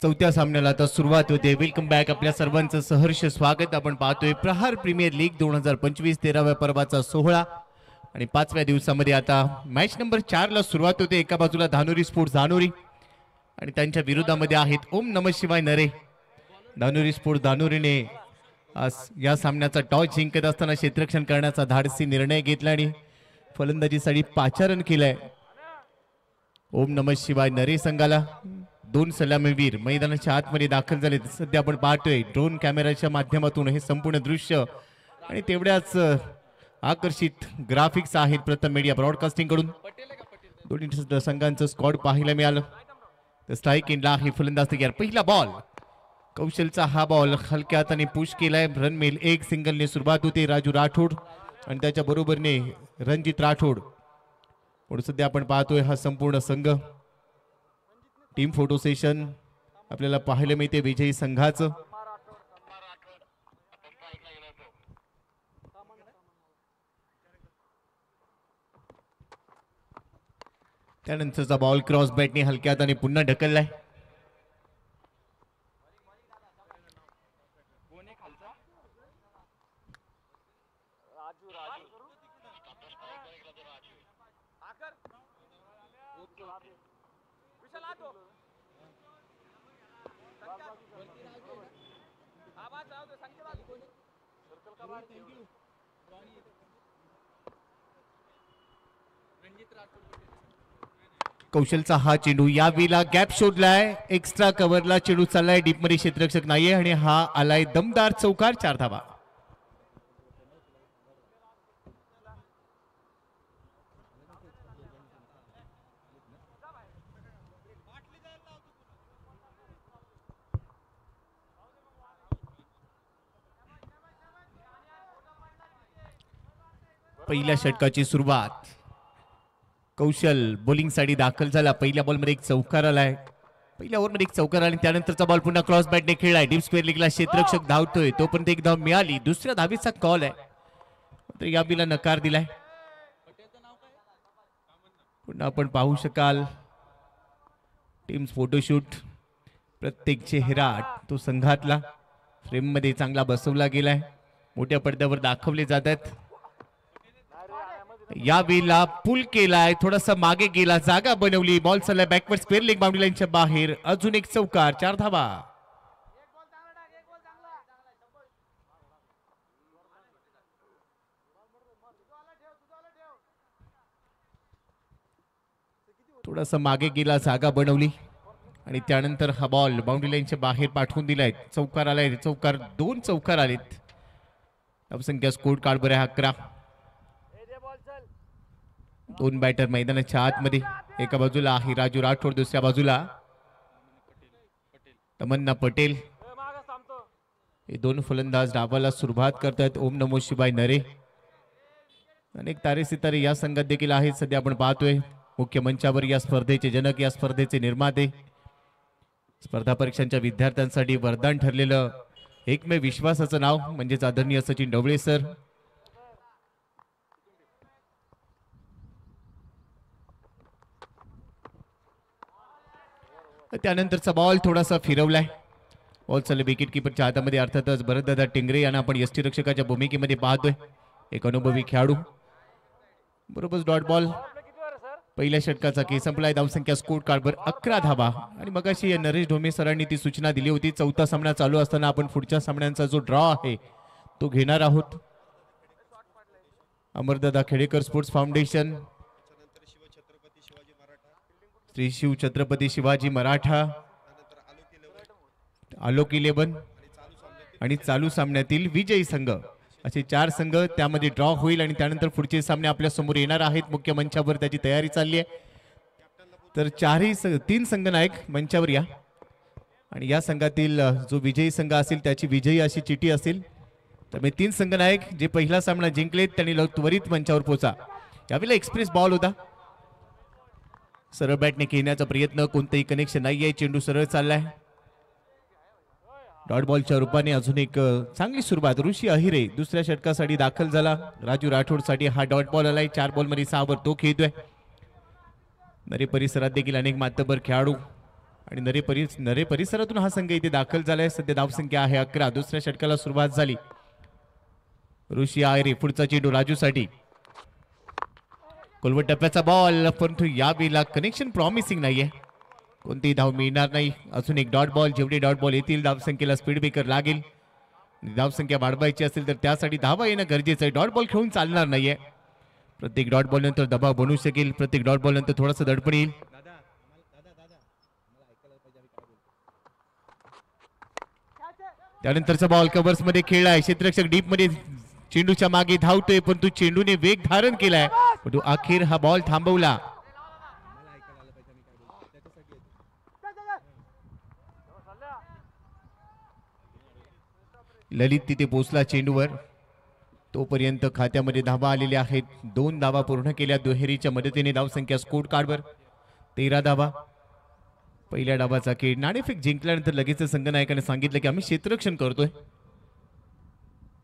चौथ्या सामन्याला आता सुरुवात होते. वेलकम बॅक, आपल्या सर्वांचं सहर्ष स्वागत. आपण पाहतोय प्रहार प्रीमियर लीग 2025 13व्या पर्वाचा सोहळा आणि 5व्या दिवसामध्ये आता मॅच नंबर 4 ला सुरुवात होते. एका बाजूला धानोरी स्पोर्ट्स धानोरी आणि त्यांच्या विरोधामध्ये आहेत ओम नमः शिवाय नरे. धानोरी स्पोर्ट्स धानोरीने या सामन्याचा टॉस जिंकत असताना क्षेत्ररक्षण करण्याचा धाडसी निर्णय घेतला आणि फलंदाजीसाठी पाचारण केलंय. ओम नमः शिवाय नरे संघाला 2 सलामीवीर मैदानाच्या आतमध्ये दाखल झाले. सध्या आपण पाहतोय ड्रोन कॅमेराच्या माध्यमातून हे संपूर्ण दृश्य आणि तेवढ्याच आकर्षित ग्राफिक्स आहेत प्रथम मीडिया ब्रॉडकास्टिंग कडून. दोन्ही संघांचं स्क्वॉड पाहायला मिळालं. तर स्ट्राईक इनला ही फलंदाज तयार. पहिला बॉल कौशलचा, हा बॉल हलक्या हाताने पुश केलाय. रन मिल 1 सिंगलने सुरुवात होते. राजू राठोड आणि त्याच्या बरोबरने रणजित राठोड. पण सध्या आपण पाहतोय हा संपूर्ण संघ. टीम फोटो सेशन आपल्याला पाहायला मिळते विजयी संघाचं. त्यानंतरचा बॉल क्रॉस बॅटने हलक्या हाताने पुन्हा ढकललाय. कौशलचा हा चेंडू या वेळेला गॅप शोधलाय. एक्स्ट्रा कव्हरला चेंडू चाललाय. डीप मध्ये क्षेत्ररक्षक नाहीये आणि हा आलाय दमदार चौकार. 4 धावा. पहिल्या षटकाची सुरुवात. कौशल बॉलिंग साठी दाखल झाला. पहिल्या बॉलमध्ये एक चौकार आलाय. पहिल्या ओव्हरमध्ये एक चौकार आणि त्यानंतरचा बॉल पुन्हा क्रॉस बॅटने खेळलाय. डीप स्क्वेअर लीगला क्षेत्ररक्षक धावतोय. तोपर्यंत एक धाव मिळाली. दुसऱ्या धावेचा कॉल आहे, मात्र या बिला नकार दिलाय. पुन्हा आपण पाहू शकाल टीम्स फोटोशूट. प्रत्येक चेहरा तो संघातला फ्रेम मध्ये चांगला बसवला गेलाय. मोठ्या पडद्यावर दाखवले जात आहेत. या वेळेला पुल केलाय. थोडासा मागे गेला, जागा बनवली. बॉल चाललाय बॅकवर्ड स्क्वेअर लेग बाउंड्री लाईनच्या बाहेर. अजून एक चौकार. 4 धावा. थोडासा मागे गेला, जागा बनवली आणि त्यानंतर हा बॉल बाउंड्री लाईनच्या बाहेर पाठवून दिलाय. चौकार आलाय. चौकार 2 चौकार आलेत. धावसंख्या स्कोर कार्ड बरं 11. 2 बॅटर मैदानाच्या आतमध्ये. एका बाजूला आहे राजू राठोड, दुसऱ्या बाजूला तमन्ना पटेल. हे 2 फलंदाज डावाला सुरुवात करतात. ओम नमो शिवाय नरे. अनेक तारे सितारे या संघात देखील आहेत. सध्या आपण पाहतोय मुख्य मंचावर या स्पर्धेचे जनक, या स्पर्धेचे निर्माते, स्पर्धा परीक्षांच्या विद्यार्थ्यांसाठी वरदान ठरलेलं एकमेव विश्वासाचं नाव म्हणजेच आदरणीय सचिन ढवळे सर. त्यानंतरचा बॉल थोडासा फिरवलाय. बॉल चालले विकेट किपरच्या हातामध्ये. अर्थातच भरतदादा टिंगरे यांना आपण यष्टीरक्षकाच्या भूमिकेमध्ये पाहतोय. एक अनुभवी खेळाडू. बरोबर डॉट बॉल. पहिल्या षटकाचा खेळ संपलाय. धावसंख्या स्कोर कार्डवर 11 धावा. आणि मगाशी नरेश ढोमे सरांनी ती सूचना दिली होती, चौथा सामना चालू असताना आपण पुढच्या सामन्यांचा जो ड्रॉ आहे तो घेणार आहोत. अमरदादा खेडेकर स्पोर्ट्स फाउंडेशन, श्री शिव छत्रपती शिवाजी मराठा, आलोक 11 आणि चालू सामन्यातील विजयी संघ असे 4 संघ त्यामध्ये ड्रॉ होईल. आणि त्यानंतर पुढचे सामने आपल्या समोर येणार आहेत. मुख्य मंचावर त्याची तयारी चालली आहे. तर 3 संघ नायक मंचावर या आणि या संघातील जो विजयी संघ असेल त्याची विजयी अशी चिठी असेल. तर मी 3 संघ नायक जे पहिला सामना जिंकलेत त्यांनी त्वरित मंचावर पोहोचा. यावेळेला एक्सप्रेस बॉल होता. सरळ बॅटने खेळण्याचा प्रयत्न, कोणतेही कनेक्शन नाहीये. चेंडू सरळ चाललाय. डॉट बॉलच्या रूपाने अजून एक चांगली सुरुवात. ऋषी अहिरे दुसऱ्या षटकासाठी दाखल झाला. राजू राठोड साठी हा डॉट बॉल आलाय. 4 बॉलमध्ये 6 वर तो खेळतोय. नरे परिसरात देखील अनेक मातबर खेळाडू आणि नरे परिसरातून हा संघ इथे दाखल झालाय. सध्या धावसंख्या आहे 11. दुसऱ्या षटकाला सुरुवात झाली. ऋषी आयरे पुढचा चेंडू राजूसाठी. कोलवट टप्प्याचा बॉल, परंतु या वेळेला कनेक्शन प्रॉमिसिंग नाहीये. कोणतीही धाव मिळणार नाही. अजून एक डॉट बॉल. जेवढे डॉट बॉल येतील धावसंख्येला स्पीड ब्रेकर लागेल. धावसंख्या वाढवायची असेल तर त्यासाठी धावा येणं गरजेचं आहे. डॉट बॉल खेळून चालणार नाहीये. प्रत्येक डॉट बॉल नंतर दबाव बनू शकेल. प्रत्येक डॉट बॉल नंतर थोडंसं दडपण येईल. त्यानंतरचा बॉल कव्हर्स मध्ये खेळलाय. क्षेत्ररक्षक डीप मध्ये चेंडूच्या मागे धावतोय, परंतु चेंडूने वेग धारण केलाय, परंतु अखेर हा बॉल थांबवला. ललित तिथे पोहोचला चेंडूवर. तोपर्यंत खात्यामध्ये धावा आलेल्या आहेत. 2 धावा पूर्ण केल्या दुहेरीच्या मदतीने. धावसंख्या स्कोर कार्डवर 13 धावा. पहिल्या डावाचा खेळ नाणेफेक जिंकल्यानंतर लगेच संघनायकाने सांगितलं की आम्ही क्षेत्ररक्षण करतोय.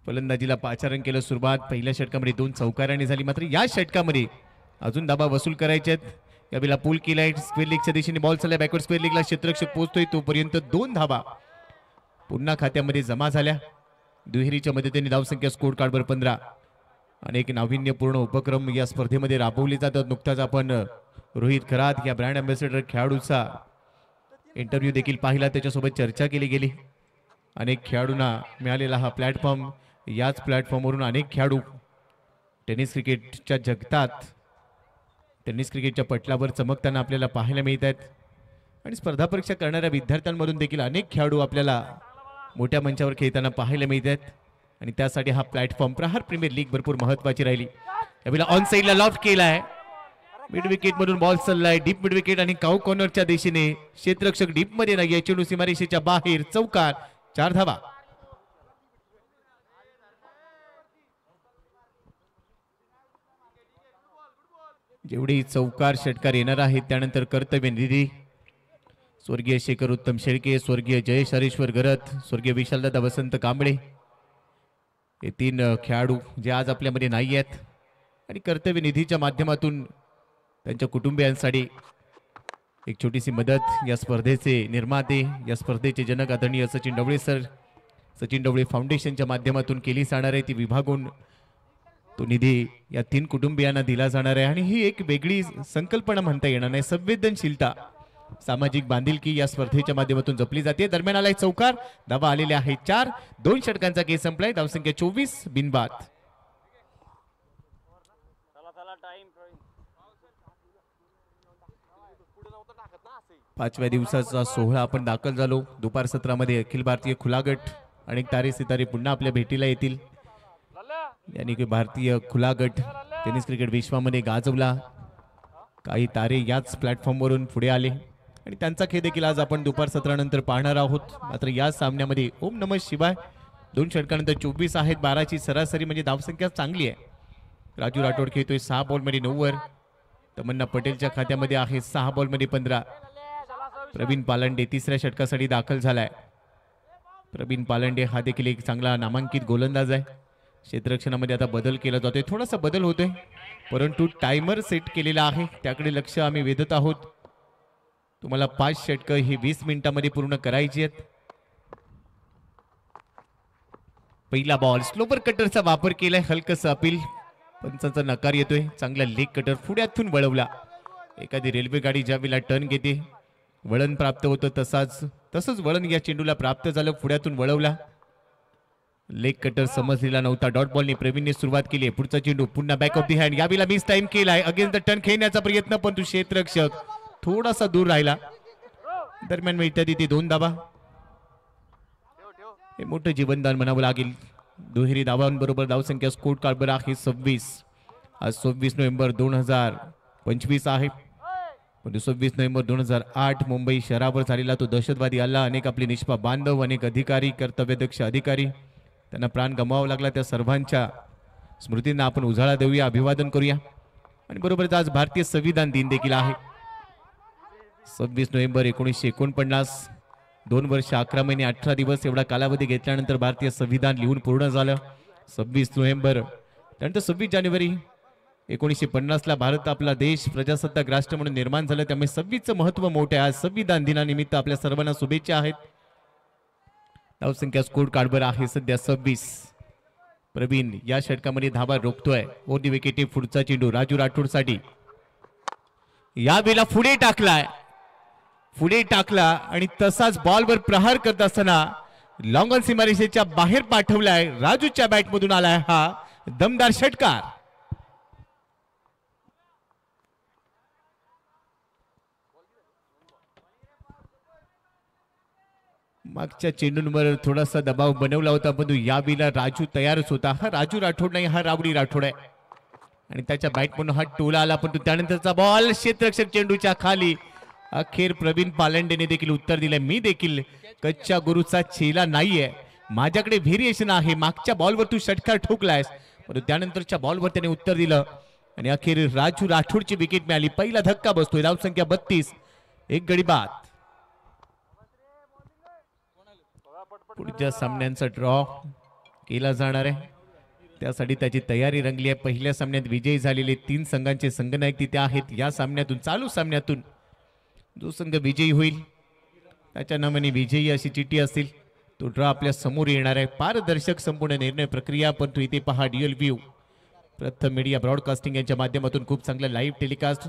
फलंदाजीला पाचारण केलं. सुरुवात पहिल्या षटकामध्ये 2 चौकारांनी झाली. मात्र या षटकामध्ये अजून धावा वसूल करायचे आहेत. यावेळेला पूल केलाय. स्क्वेअर लेगच्या दिशेने बॉल चाललाय. बॅकवर्ड स्क्वेअर लेगला क्षेत्ररक्षक पोहोचतोय. तोपर्यंत 2 धावा पुन्हा खात्यामध्ये जमा झाल्या. दुहेरीच्या मदतीने धावसंख्या स्कोर कार्डवर 15. अनेक नाविन्यपूर्ण उपक्रम या स्पर्धेमध्ये राबवले जातात. नुकताच आपण रोहित खरात या ब्रँड अँबॅसेडर खेळाडूचा इंटरव्ह्यू देखील पाहिला. त्याच्यासोबत चर्चा केली गेली. अनेक खेळाडूंना मिळालेला हा प्लॅटफॉर्म. याच प्लॅटफॉर्मवरून अनेक खेळाडू टेनिस क्रिकेटच्या जगतात, टेनिस क्रिकेटच्या पटलावर चमकताना आपल्याला पाहायला मिळत आहेत. आणि स्पर्धा परीक्षा करणाऱ्या विद्यार्थ्यांमधून देखील अनेक खेळाडू आपल्याला मोठ्या मंचावर खेळताना पाहायला मिळत आहेत. आणि त्यासाठी हा प्लॅटफॉर्म प्रहार प्रीमियर लीग भरपूर महत्वाची राहिली. यावेळेला ऑन साईडला लॉफ्ट केलाय. मिड विकेट मधून बॉल चाललाय. डीप मिड विकेट आणि काऊ कॉर्नरच्या दिशेने. क्षेत्ररक्षक डीप मध्ये नाहीये. चेंडू सीमारेषेच्या बाहेर. चौकार. 4 धावा. जेवढी चौकार षटकार येणार आहेत त्यानंतर कर्तव्य निधी. स्वर्गीय शेखर उत्तम शेळके, स्वर्गीय जयेश हरेश्वर गरत, स्वर्गीय विशालदादा वसंत कांबळे हे 3 खेळाडू जे आज आपल्यामध्ये नाही आहेत. आणि कर्तव्य निधीच्या माध्यमातून त्यांच्या कुटुंबियांसाठी एक छोटीशी मदत. या स्पर्धेचे निर्माते, या स्पर्धेचे जनक आदरणीय सचिन डवळे सर, सचिन डवळे फाउंडेशनच्या माध्यमातून केली जाणार आहे. ती विभागून तो निधी या 3 कुटुंबियांना दिला जाणार आहे. आणि ही एक वेगळी संकल्पना म्हणता येणार नाही. संवेदनशीलता, सामाजिक बांधिलकी या स्पर्धेच्या माध्यमातून जपली जाते. दरम्यान आलाय चौकार. धावा आलेल्या आहेत 4. 2 षटकांचा खेळ संपलाय. धावसंख्या 24 बिनबाद. पाचव्या दिवसाचा सोहळा आपण दाखल झालो. दुपार सत्रामध्ये अखिल भारतीय खुला गट अनेक तारे सितारे पुन्हा आपल्या भेटीला येतील. यानी की भारतीय खुला गट टेनिस क्रिकेट विश्वामध्ये गाजवला. काही तारे याच प्लॅटफॉर्मवरून पुढे आले आणि त्यांचा खेळ देखील आज आपण दुपार सत्रानंतर पाहणार आहोत. मात्र या सामन्यामध्ये ओम नमः शिवाय 2 षटकानंतर 24 आहेत. 12ची सरासरी म्हणजे धावसंख्या चांगली आहे. राजू राठोड खेळतोय 6 बॉलमध्ये 9 वर. तमन्ना पटेलच्या खात्यामध्ये आहे 6 बॉलमध्ये 15. प्रवीण पालंडे तिसऱ्या षटकासाठी दाखल झालाय. प्रवीण पालंडे हा देखील एक चांगला नामांकित गोलंदाज आहे. क्षेत्ररक्षणामध्ये आता बदल केला जातोय. थोडासा बदल होतोय, परंतु टायमर सेट केलेला आहे त्याकडे लक्ष आम्ही वेधत आहोत. तुम्हाला 5 षटकं ही 20 मिनिटांमध्ये पूर्ण करायची आहेत. पहिला बॉल स्लोपर कटरचा वापर केलाय. हलकस अपील. पंचांचा नकार येतोय. चांगला लेग कटर पुढ्यातून वळवला. एखादी रेल्वे गाडी ज्या वेळेला टर्न घेते वळण प्राप्त होतं तसंच वळण या चेंडूला प्राप्त झालं. पुढ्यातून वळवला. लेग कटर समजलेला नव्हता. डॉट बॉलने प्रवीणने सुरुवात केली. पुढचा चेंडू पुन्हा बॅक ऑफ दी हँड. यावेळेला मिस टाइम केलाय. अगेन्स्ट द टर्न खेळण्याचा प्रयत्न, पण तो क्षेत्ररक्षक थोडासा दूर राहिला. दरम्यान मिळतात तिथे 2 धावा. हे मोठं जीवनदान म्हणावं लागेल. दुहेरी धावांबरोबर धावसंख्या स्कोर कार्डवर आहे 26. आज 26 नोव्हेंबर 2025 आहे. 26 नोव्हेंबर 2008 मुंबई शहरावर झालेला तो दहशतवादी हल्ला. अनेक आपले निष्पाप बांधव, अनेक अधिकारी, कर्तव्यदक्ष अधिकारी त्यांना प्राण गमवावा लागला. त्या सर्वांच्या स्मृतींना आपण उजाळा देऊया, अभिवादन करूया. आणि बरोबरच आज भारतीय संविधान दिन देखील आहे. 26 नोव्हेंबर 1949. 2 वर्ष 11 महिने 18 दिवस एवढा कालावधी घेतल्यानंतर भारतीय संविधान लिहून पूर्ण झालं. 26 नोव्हेंबर त्यानंतर 26 जानेवारी 1950 ला भारत आपला देश प्रजासत्ताक राष्ट्र म्हणून निर्माण झालं, त्यामुळे 26चं महत्व मोठे आहे. आज संविधान दिनानिमित्त आपल्या सर्वांना शुभेच्छा आहेत. धावसंख्या स्कोर कार्डवर आहे सध्या 26. प्रवीण या षटकामध्ये धावा रोखतोय. ओर दी विकेट पुढचा चेंडू राजू राठोड साठी. या वेळेला पुढे टाकला आणि तसाच बॉलवर प्रहार करत असताना लॉंग ऑन सीमारेषेच्या बाहेर पाठवलाय. राजूच्या बॅटमधून आलाय हा दमदार षटकार. मागच्या चेंडूंवर थोडासा दबाव बनवला होता, परंतु यावेळेला राजू तयारच होता. हा राजू राठोड नाही, हा रावडी राठोड आहे आणि त्याच्या बॅटमधून हा टोला आला, परंतु त्यानंतरचा बॉल क्षेत्ररक्षक चेंडूच्या खाली. अखेर प्रवीण पालंडेने देखील उत्तर दिलंय. मी देखील कच्च्या गुरुचा चेला नाहीये, माझ्याकडे व्हेरिएशन आहे. मागच्या बॉलवर तू षटकार ठोकलायस, परंतु त्यानंतरच्या बॉलवर त्याने उत्तर दिलं आणि अखेर राजू राठोडची विकेट मिळाली. पहिला धक्का बसतोय. धावसंख्या 32. एक गडी बाद. पुढच्या सामन्यांचा ड्रॉ केला जाणार आहे, त्यासाठी त्याची तयारी रंगली आहे. पहिल्या सामन्यात विजयी झालेले 3 संघांचे संघनायक तिथे आहेत. या सामन्यातून चालू सामन्यातून जो संघ विजयी होईल त्याच्या नावाने विजयी अशी चिठ्ठी असेल. तो ड्रॉ आपल्या समोर येणार आहे. पारदर्शक संपूर्ण निर्णय प्रक्रिया, परंतु इथे पहा डीएल व्ह्यू प्रथम मीडिया ब्रॉडकास्टिंग यांच्या माध्यमातून खूप चांगलं लाईव्ह टेलिकास्ट,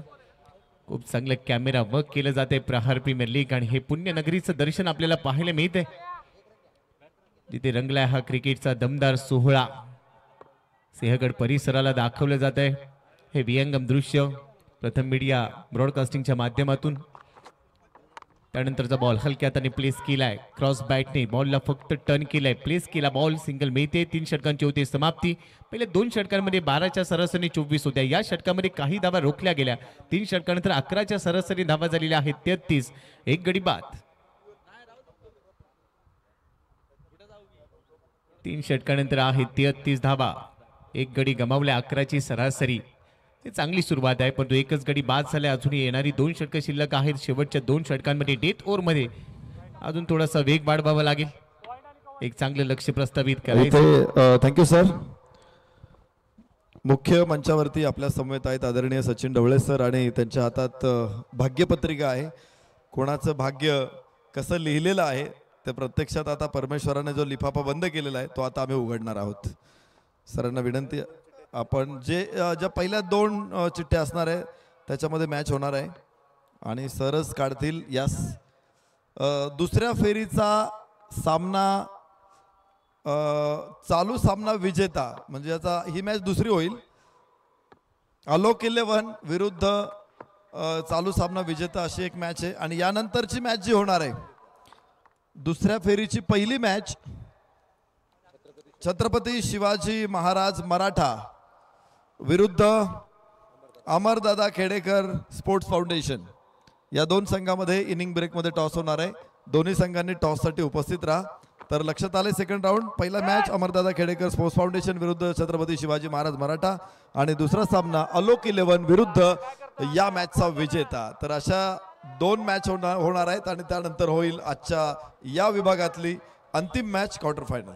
खूप चांगलं कॅमेरा वर्क केलं जाते प्रहार प्रीमियर लीग आणि हे पुण्यनगरीचं दर्शन आपल्याला पाहायला मिळते, जिथे रंगलाय हा क्रिकेटचा दमदार सोहळा. सिंहगड परिसराला दाखवलं जात आहे हे विहंगम दृश्य प्रथम मीडिया ब्रॉडकास्टिंगच्या माध्यमातून. त्यानंतरचा बॉल हलक्या हाताने प्लेस केलाय. क्रॉस बॅटने बॉलला फक्त टर्न केलाय, प्लेस केला बॉल, सिंगल मिळते. 3 षटकांची होते समाप्ती. पहिल्या 2 षटकांमध्ये 12च्या सरासरी 24 होत्या. या षटकामध्ये काही धावा रोखल्या गेल्या. 3 षटकानंतर 11च्या सरासरी धावा झालेल्या आहेत 33. एक गडी बाद. 3 षटकानंतर आहे 33 धावा. एक गडी गमावल्या. 11ची सरासरी. ही चांगली सुरुवात आहे, परंतु एकच गडी बाद झाल्या. अजूनही येणारी 2 षटकं शिल्लक आहेत. शेवटच्या 2 षटकांमध्ये डेथ ओव्हरमध्ये अजून थोडासा वेग वाढवावा लागेल. एक चांगलं लक्ष प्रस्तावित करायचं. Thank you sir. मुख्य मंचावरती आपल्या समवेत आहेत आदरणीय सचिन ढवळे सर आणि त्यांच्या हातात भाग्यपत्रिका आहे. कोणाचं भाग्य कसं लिहिलेलं आहे ते प्रत्यक्षात आता परमेश्वराने जो लिफाफा बंद केलेला आहे तो आता आम्ही उघडणार आहोत. सरांना विनंती, आपण ज्या पहिल्या 2 चिठ्ठ्या असणार आहे त्याच्यामध्ये मॅच होणार आहे आणि सरच काढतील. यास दुसऱ्या फेरीचा सामना, चालू सामना विजेता म्हणजे याचा ही मॅच दुसरी होईल. अलोक 11 विरुद्ध चालू सामना विजेता अशी एक मॅच आहे आणि यानंतरची मॅच जी होणार आहे दुसऱ्या फेरीची पहिली मॅच छत्रपती शिवाजी महाराज मराठा विरुद्ध अमरदादा खेडेकर स्पोर्ट्स फाउंडेशन. या 2 संघामध्ये इनिंग ब्रेकमध्ये टॉस होणार आहे. दोन्ही संघांनी टॉससाठी उपस्थित राहा. तर लक्षात आले सेकंड राऊंड. पहिला मॅच अमरदादा खेडेकर स्पोर्ट्स फाउंडेशन विरुद्ध छत्रपती शिवाजी महाराज मराठा आणि दुसरा सामना अलोक 11 विरुद्ध या मॅचचा विजेता. तर अशा 2 मॅच होणार आहेत आणि त्यानंतर होईल आजच्या या विभागातली अंतिम मॅच क्वार्टर फायनल.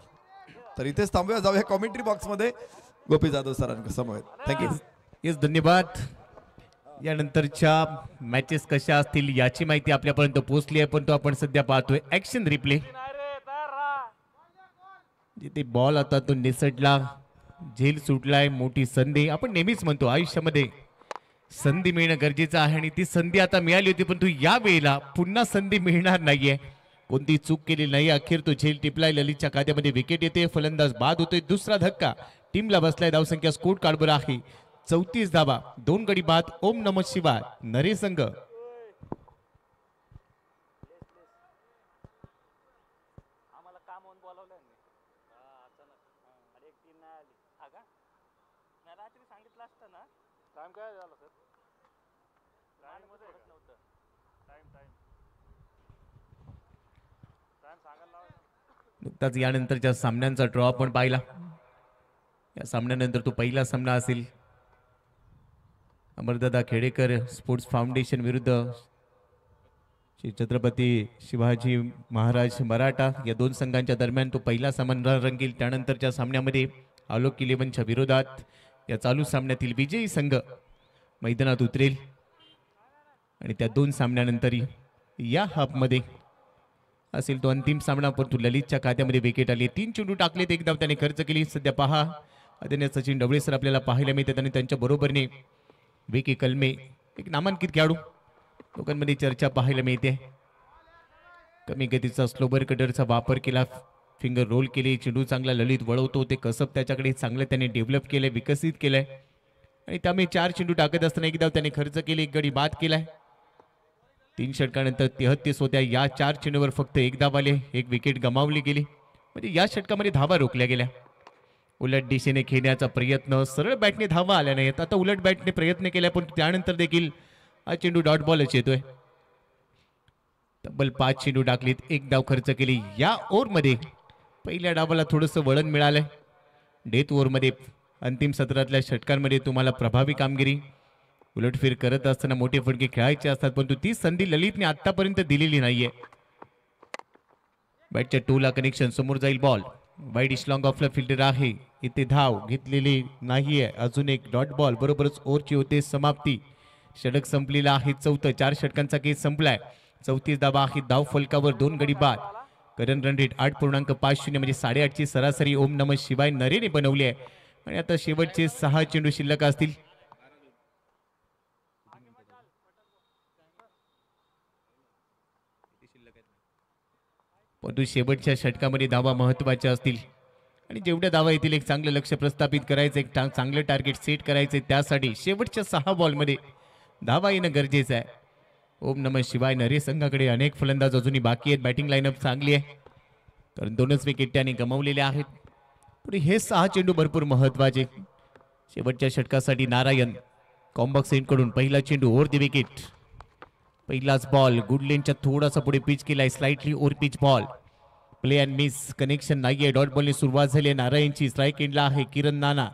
तर इथेच थांबूया, जाऊया कॉमेंट्री बॉक्समध्ये गोपी जाधव सरांच्या समोर. थँक्यू. येस, धन्यवाद. यानंतरच्या मॅचेस कशा असतील याची माहिती आपल्यापर्यंत पोहोचली आहे, परंतु आपण सध्या पाहतोय ऍक्शन रिप्ले, जिथे बॉल आता तो निसटला, झेल सुटलाय. मोठी संधी. आपण नेहमीच म्हणतो आयुष्यामध्ये संधी मिळणं गरजेचं आहे आणि ती संधी आता मिळाली होती, परंतु या वेळेला पुन्हा संधी मिळणार नाहीये. कोणती चूक केली नाही. अखेर तो झेल टिपलाय. ललितच्या खात्यामध्ये विकेट येते. फलंदाज बाद होतोय. दुसरा धक्का टीमला बसलाय. धावसंख्या स्कोर कार्डवर आहे 34 धावा. 2 गडी बाद. ओम नमः शिवाय नरे संघ. नुकताच यानंतरच्या सामन्यांचा ड्रॉ आपण पाहिला. या सामन्यानंतर तो पहिला सामना असेल अमरदादा खेडेकर स्पोर्ट्स फाउंडेशन विरुद्ध श्री छत्रपती शिवाजी महाराज मराठा. या 2 संघांच्या दरम्यान तो पहिला सामना रंगील. त्यानंतरच्या सामन्यामध्ये अलोक 11च्या विरोधात या चालू सामन्यातील विजयी संघ मैदानात उतरेल आणि त्या 2 सामन्यानंतर या हाफमध्ये असेल तो अंतिम सामना. परंतु ललितच्या खात्यामध्ये विकेट आली. 3 चेंडू टाकलेत, एक धाव त्याने खर्च केली. सध्या पहा आदरणीय सचिन ढवळे सर आपल्याला पाहायला मिळतात आणि त्यांच्या बरोबरीने विकी कलमे एक नामांकित खेळाडू लोकांमध्ये चर्चा पाहायला मिळते. कमी गतीचा स्लोबर कटरचा वापर केला, फिंगर रोल केली, चेंडू चांगला ललित वळवतो, ते कसब त्याच्याकडे चांगलं त्याने डेव्हलप केलंय, विकसित केलंय आणि त्यामुळे 4 चेंडू टाकत असताना एक धाव त्याने खर्च केली, एक गडी बाद केलाय. 3 षटकानंतर 33 होत्या. या 4 चेंडूवर फक्त एक धाव आले, एक विकेट गमावली गेली. म्हणजे या षटकामध्ये धावा रोखल्या गेल्या. उलट दिशेने खेळण्याचा प्रयत्न, सरळ बॅटने धावा आल्या नाहीत. आता उलट बॅटने प्रयत्न केला पण त्यानंतर देखील हा चेंडू डॉट बॉलच येतोय. तब्बल 5 चेंडू टाकलीत, एक धाव खर्च केली. या ओव्हरमध्ये पहिल्या डावाला थोडंसं वळण मिळालंय. डेथ ओव्हरमध्ये अंतिम सत्रातल्या षटकांमध्ये तुम्हाला प्रभावी कामगिरी उलटफेर करत असताना मोठे फटके खेळायचे असतात, परंतु ती संधी ललितने आतापर्यंत दिलेली नाहीये. बॅटच्या टोला कनेक्शन, समोर जाईल बॉल, वाईड इशलॉंग ऑफला फिल्डर आहे, इथे धाव घेतलेली नाहीये. अजून एक डॉट बॉल, बरोबरच ओव्हरची होते समाप्ती. षटक संपलेला आहे. 4 4 षटकांचा केस संपलाय. 34 धावा आहे. धाव फलकावर 2 गडी बाद. करंट रन रेट 8.50 म्हणजे 8.5ची सरासरी ओम नमः शिवाय नरेने बनवली आहे. आणि आता शेवटचे 6 चेंडू शिल्लक असतील. परंतु शेवटच्या षटकामध्ये धावा महत्वाच्या असतील आणि जेवढ्या धावा येतील एक चांगलं लक्ष प्रस्थापित करायचं, एक चांगलं टार्गेट सेट करायचं. त्यासाठी शेवटच्या 6 बॉलमध्ये धावा येणं गरजेचं आहे. ओम नमः शिवाय नरे संघाकडे अनेक फलंदाज अजूनही बाकी आहेत. बॅटिंग लाईनअप चांगली आहे कारण 2च विकेट त्याने गमावलेले आहेत. हे 6 चेंडू भरपूर महत्वाचे. शेवटच्या षटकासाठी नारायण कॉम्बॉक्स एंडकडून पहिला चेंडू ओव्हर द विकेट. पहिलाच बॉल गुडलेनच्या थोडासा पुढे पिच केलाय, slightly over pitch ball. Play and miss, connection नाहीये. डॉट बॉलने सुरुवात झाली आहे. नारायणची स्ट्राईक एंडला आहे किरण नाना,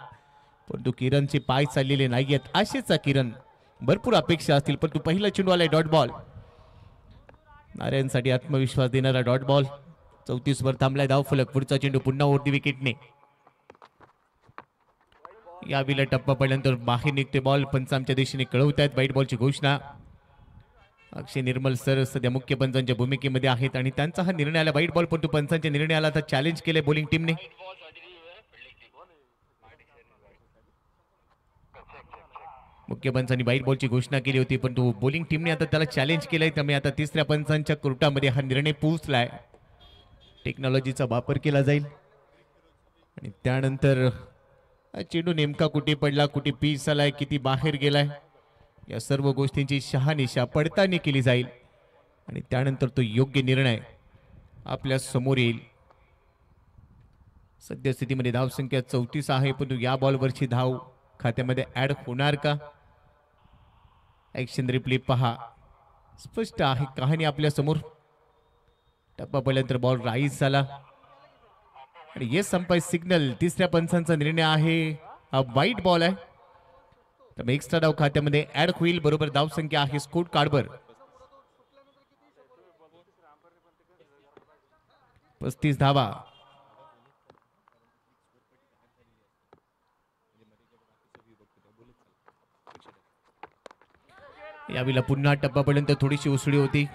परंतु किरणचे पाय चाललेले नाहीयेत. आशेचा किरण, भरपूर अपेक्षा असतील परंतु पहिला चेंडू आलाय डॉट बॉल. नारायणसाठी आत्मविश्वास देणारा डॉट बॉल. 34 वर थांबलाय धाव फलक. पुढचा चेंडू पुन्हा ओव्हर द विकेटने. यावेळेला टप्पा पडल्यानंतर बाहेर निघते बॉल. पंचांच्या दिशेने कळवतायत व्हाईट बॉलची घोषणा. अक्षय निर्मल सर सध्या मुख्य पंचांच्या भूमिकेमध्ये आहेत आणि त्यांचा हा निर्णय आला व्हाईट बॉल, परंतु पंचांच्या निर्णयाला आता चॅलेंज केलंय बॉलिंग टीमने. मुख्य पंचांनी व्हाईट बॉलची घोषणा केली होती परंतु बॉलिंग टीमने आता त्याला चॅलेंज केलंय. त्यामुळे आता 3ऱ्या पंचांच्या कोर्टामध्ये हा निर्णय पोहोचलाय. टेक्नॉलॉजीचा वापर केला जाईल आणि त्यानंतर चेंडू नेमका कुठे पडला, कुठे पीस आलाय, किती बाहेर गेलाय, या सर्व गोष्टींची शहानिशा पडताळणी केली जाईल आणि त्यानंतर तो योग्य निर्णय आपल्या समोर येईल. सद्यस्थितीमध्ये धावसंख्या 34 आहे परंतु या बॉलवरची धाव खात्यामध्ये ऍड होणार का? ऍक्शन रिप्ले पहा, स्पष्ट आहे कहाणी आपल्या समोर. टप्पा पडल्यानंतर बॉल राईज झाला आणि ये संपाय सिग्नल. 3ऱ्या पंचांचा निर्णय आहे. हा व्हाईट बॉल आहे त्यामुळे एक्स्ट्रा धाव खात्यामध्ये ऍड होईल. बरोबर धावसंख्या आहे स्कोर कार्डवर 35 धावा. यावेळेला पुन्हा टप्पा पर्यंत थोडीशी उसळी होती.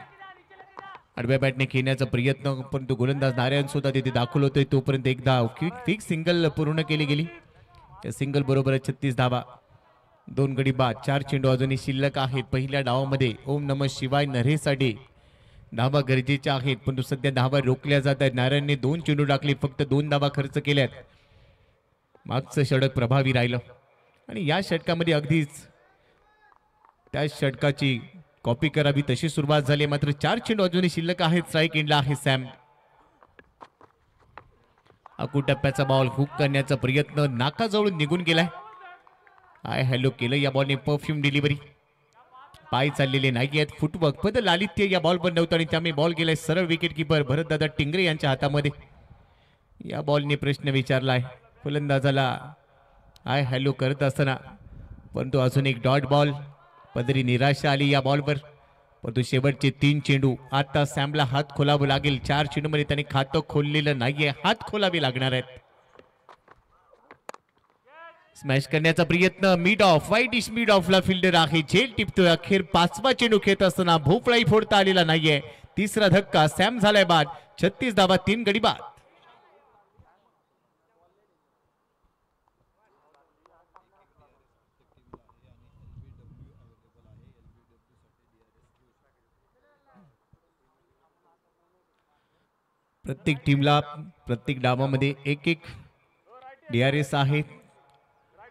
आडव्या बॅटने खेळण्याचा प्रयत्न परंतु गोलंदाज नारायण सुद्धा तिथे दाखल होतोय. तोपर्यंत एक धाव क्विक सिंगल पूर्ण केली गेली. या सिंगल बरोबर 36 धावा, 2 गडी बाद. 4 चेंडू अजूनही शिल्लक आहेत. पहिल्या डावामध्ये ओम नमः शिवाय नरेसाठी धावा गरजेच्या आहेत परंतु सध्या धावा रोखल्या जात आहेत. नारायणने 2 चेंडू टाकले, फक्त 2 धावा खर्च केल्यात. मागचं षटक प्रभावी राहिलं आणि या षटकामध्ये अगदीच त्या षटकाची कॉपी करावी तशी सुरुवात झाली. मात्र 4 चेंडू अजूनही शिल्लक आहेत. स्ट्राईक एंडला आहे सॅम. अकू टप्प्याचा बॉल हुक करण्याचा प्रयत्न नाकाजवळून निघून गेलाय. आय हॅलो केलं या बॉलने. परफ्यूम डिलिव्हरी, पाय चाललेले नाही आहेत. फुटवर्क बदल लालित्य या बॉलवर नव्हतं आणि त्यामुळे बॉल गेलाय सरळ विकेट किपर भरतदादा टिंगरे यांच्या हातामध्ये. या बॉलने प्रश्न विचारलाय फलंदाजाला आय हॅलो करत असताना परंतु अजून एक डॉट बॉल. पदरी निराशा आली या बॉलवर परंतु शेवटचे 3 चेंडू आता सॅमला हात खोलावं लागेल. 4 चेंडूमध्ये त्याने खातं खोललेलं नाहीये, हात खोलावे लागणार आहेत. स्मॅश करण्याचा प्रयत्न मिड ऑफ वाईट इश मिड ऑफला फिल्डर आहे झेल टिपतोय. अखेर 5वा चेंडू खेळत असताना भोपळाही फोडता आलेला नाहीये. तिसरा धक्का सॅम झालाय बाद. 36 धावा 3 गडी बाद. प्रत्येक टीमला प्रत्येक डावामध्ये एक एक DRS आहे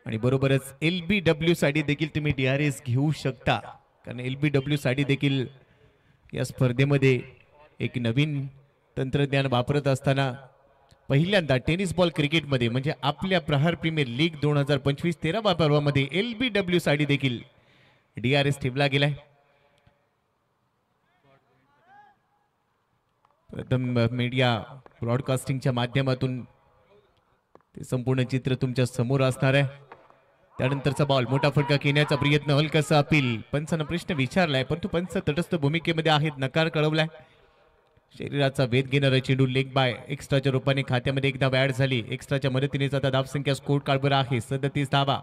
आणि बरोबरच LBW साठी देखील तुम्ही DRS घेऊ शकता. कारण LBW साठी देखील या स्पर्धेमध्ये एक नवीन तंत्रज्ञान वापरत असताना पहिल्यांदा टेनिस बॉल क्रिकेटमध्ये म्हणजे आपल्या प्रहार प्रीमियर लीग 2025 13व्या पर्वामध्ये LBW साठी देखील DRS ठेवला गेलाय. प्रथम मीडिया ब्रॉडकास्टिंगच्या माध्यमातून ते संपूर्ण चित्र तुमच्या समोर असणार आहे. त्यानंतरचा बॉल मोठा फटका घेण्याचा प्रयत्न हलकासा अपील. पंचानं प्रश्न विचारलाय परंतु पंच तटस्थ भूमिकेमध्ये आहेत. नकार कळवलाय. शरीराचा वेध घेणारा चेंडू लेग बाय एक्स्ट्राच्या रूपाने खात्यामध्ये एकदा ऍड झाली. एक्स्ट्राच्या मदतीने आता धावसंख्या स्कोर कार्डवर आहे 37 धावा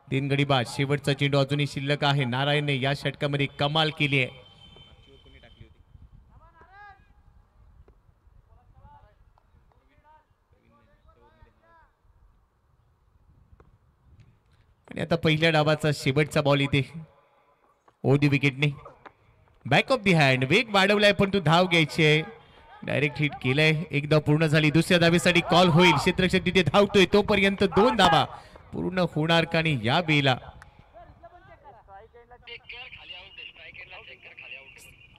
3 गडी बाद. शेवटचा चेंडू अजूनही शिल्लक आहे. नारायणने या षटकामध्ये कमाल केली आहे. आणि आता पहिल्या डावाचा शेवटचा बॉल इथे ओदी विकेटने बॅक ऑफ दी हँड वेग वाढवलाय पण तू धाव घ्यायची आहे. डायरेक्ट हिट केलंय. एकदा पूर्ण झाली. दुसऱ्या धावेसाठी कॉल होईल. क्षेत्ररक्षक तिथे धावतोय तोपर्यंत 2 धावा पूर्ण होणार का नाही या वेळेला.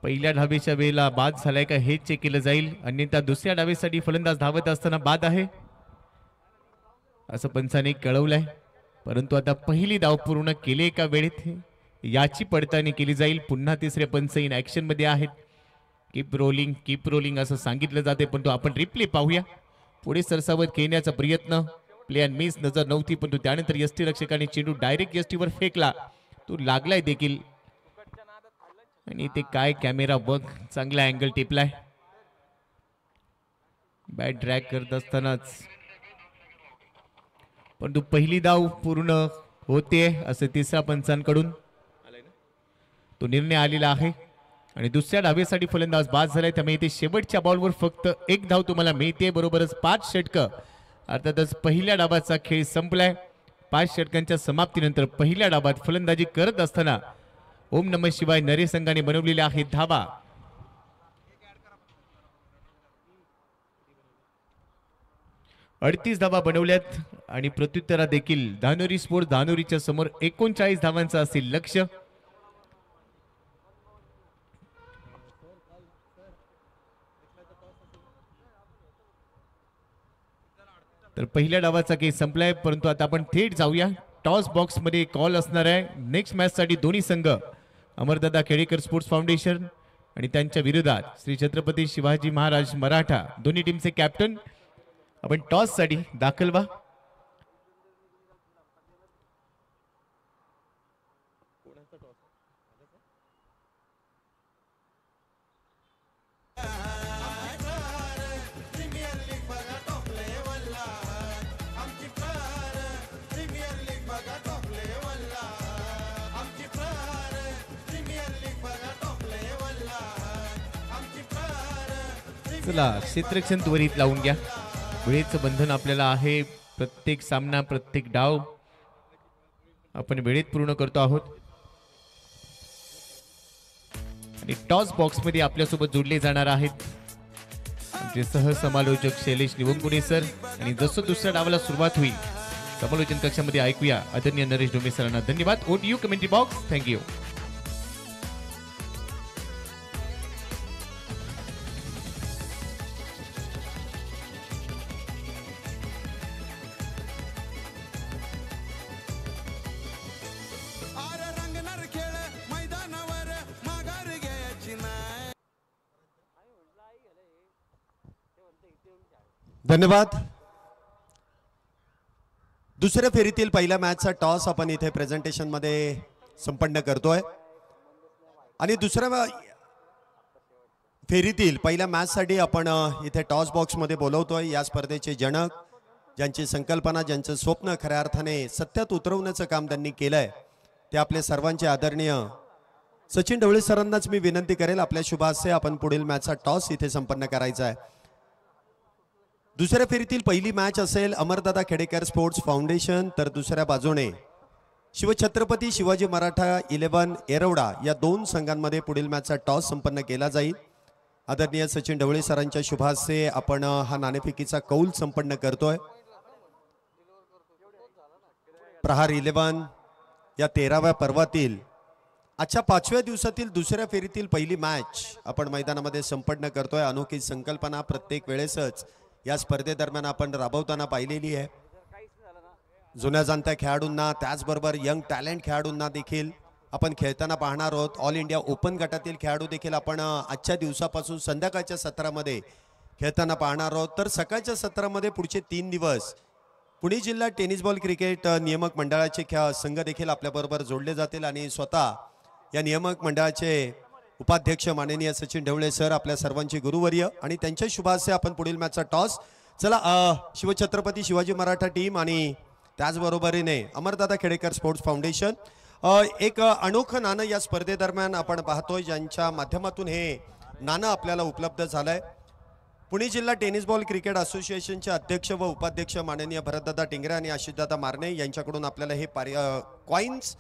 पहिल्या धावेच्या वेळेला बाद झालाय का हे चेक केलं जाईल. अन्यथा दुसऱ्या डावेसाठी फलंदाज धावत असताना बाद आहे असं पंचाने कळवलंय. परंतु आता पहिली धाव पूर्ण केली एका वेळेत याची पडताळणी केली जाईल. पुन्हा तिसरे पंच इन ऍक्शन मध्ये आहेत. कीप रोलिंग असं सांगितलं जाते परंतु आपण रिप्ले पाहूया. पुढे सरसावत खेळण्याचा प्रयत्न प्लेअर मिस नजर नव्हती परंतु त्यानंतर यष्टी रक्षकाने चेंडू डायरेक्ट यष्टीवर फेकला. तो लागलाय देखील आणि ते काय कॅमेरा वर्क चांगला अँगल टिपलाय. बॅट ड्रॅग करत असतानाच परंतु पहिली धाव पूर्ण होते असं तिसऱ्या पंचांकडून तो निर्णय आलेला आहे. आणि दुसऱ्या डावेसाठी फलंदाज बाद झालाय त्यामुळे इथे शेवटच्या बॉलवर फक्त 1 धाव तुम्हाला मिळते. बरोबरच 5 षटकं अर्थातच पहिल्या डावाचा खेळ संपलाय. 5 षटकांच्या समाप्तीनंतर पहिल्या डावात फलंदाजी करत असताना ओम नमः शिवाय नरे संघाने बनवलेल्या आहेत धावा. अडतीस धावा बनवल्यात आणि प्रत्युत्तरा देखील धानोरी स्पोर्ट धानोरीच्या समोर 39 धावांचं असेल लक्ष. तर पहिल्या डावाचा केस संपलाय परंतु आता आपण थेट जाऊया. टॉस बॉक्स मध्ये कॉल असणार आहे. नेक्स्ट मॅच साठी दोन्ही संघ अमरदादा खेडेकर स्पोर्ट्स फाउंडेशन आणि त्यांच्या विरोधात श्री छत्रपती शिवाजी महाराज मराठा दोन्ही टीमचे कॅप्टन. आपण टॉस साठी दाखल व्हा. चला क्षेत्ररक्षण त्वरित लावून घ्या. वेळेचं बंधन आपल्याला आहे. प्रत्येक सामना प्रत्येक डाव आपण वेळेत पूर्ण करतो आहोत. आणि टॉस बॉक्स मध्ये आपल्यासोबत जोडले जाणार आहेत आमचे सहसमालोचक शैलेश निवंकुणे सर. आणि जसं दुसऱ्या डावाला सुरुवात होईल समालोचन कक्षामध्ये ऐकूया आदरणीय नरेश डोमे सरांना. धन्यवाद. Over to you commentary box. Thank you. धन्यवाद. दुसऱ्या फेरीतील पहिल्या मॅचचा टॉस आपण इथे प्रेझेंटेशन मध्ये संपन्न करतोय आणि दुसऱ्या फेरीतील पहिल्या मॅच साठी आपण इथे टॉस बॉक्स मध्ये बोलवतोय या स्पर्धेचे जनक ज्यांची संकल्पना ज्यांचं स्वप्न खऱ्या अर्थाने सत्यात उतरवण्याचं काम त्यांनी केलंय ते आपले सर्वांचे आदरणीय सचिन ढवळे सरांनाच मी विनंती करेल आपल्या शुभास्ये आपण पुढील मॅचचा टॉस इथे संपन्न करायचा आहे. दुसऱ्या फेरीतील पहिली मॅच असेल अमरदादा खेडेकर स्पोर्ट्स फाउंडेशन तर दुसऱ्या बाजूने शिवछत्रपती शिवाजी मराठा 11 येरवडा या दोन संघांमध्ये पुढील मॅचचा टॉस संपन्न केला जाईल. आदरणीय सचिन ढवळे सरांच्या शुभास्ये आपण हा नाणेफेकीचा कौल संपन्न करतोय. प्रहार 11 या 13व्या पर्वातील आजच्या 5व्या दिवसातील दुसऱ्या फेरीतील पहिली मॅच आपण मैदानामध्ये संपन्न करतोय. अनोखी संकल्पना प्रत्येक वेळेसच या स्पर्धेदरम्यान आपण राबवताना पाहिलेली आहे. जुन्या जाणत्या खेळाडूंना त्याचबरोबर यंग टॅलेंट खेळाडूंना देखील आपण खेळताना पाहणार आहोत. ऑल इंडिया ओपन गटातील खेळाडू देखील आपण आजच्या दिवसापासून संध्याकाळच्या सत्रामध्ये खेळताना पाहणार आहोत. तर सकाळच्या सत्रामध्ये पुढचे 3 दिवस पुणे जिल्हा टेनिस बॉल क्रिकेट नियामक मंडळाचे संघ देखील आपल्याबरोबर जोडले जातील आणि स्वतः या नियामक मंडळाचे उपाध्यक्ष माननीय सचिन ढवळे सर आपल्या सर्वांचे गुरुवर्य आणि त्यांच्या शुभास्ये आपण पुढील मॅचचा टॉस चला शिवछत्रपती शिवाजी मराठा टीम आणि त्याचबरोबरीने अमरदादा खेडेकर स्पोर्ट्स फाउंडेशन एक अनोखं नाणं या स्पर्धेदरम्यान आपण पाहतोय ज्यांच्या माध्यमातून हे नाणं आपल्याला उपलब्ध झालंय. पुणे जिल्हा टेनिस बॉल क्रिकेट असोसिएशनचे अध्यक्ष व उपाध्यक्ष माननीय भरतदादा टिंगरे आणि आशिषदादा मारणे यांच्याकडून आपल्याला हे कॉइन्स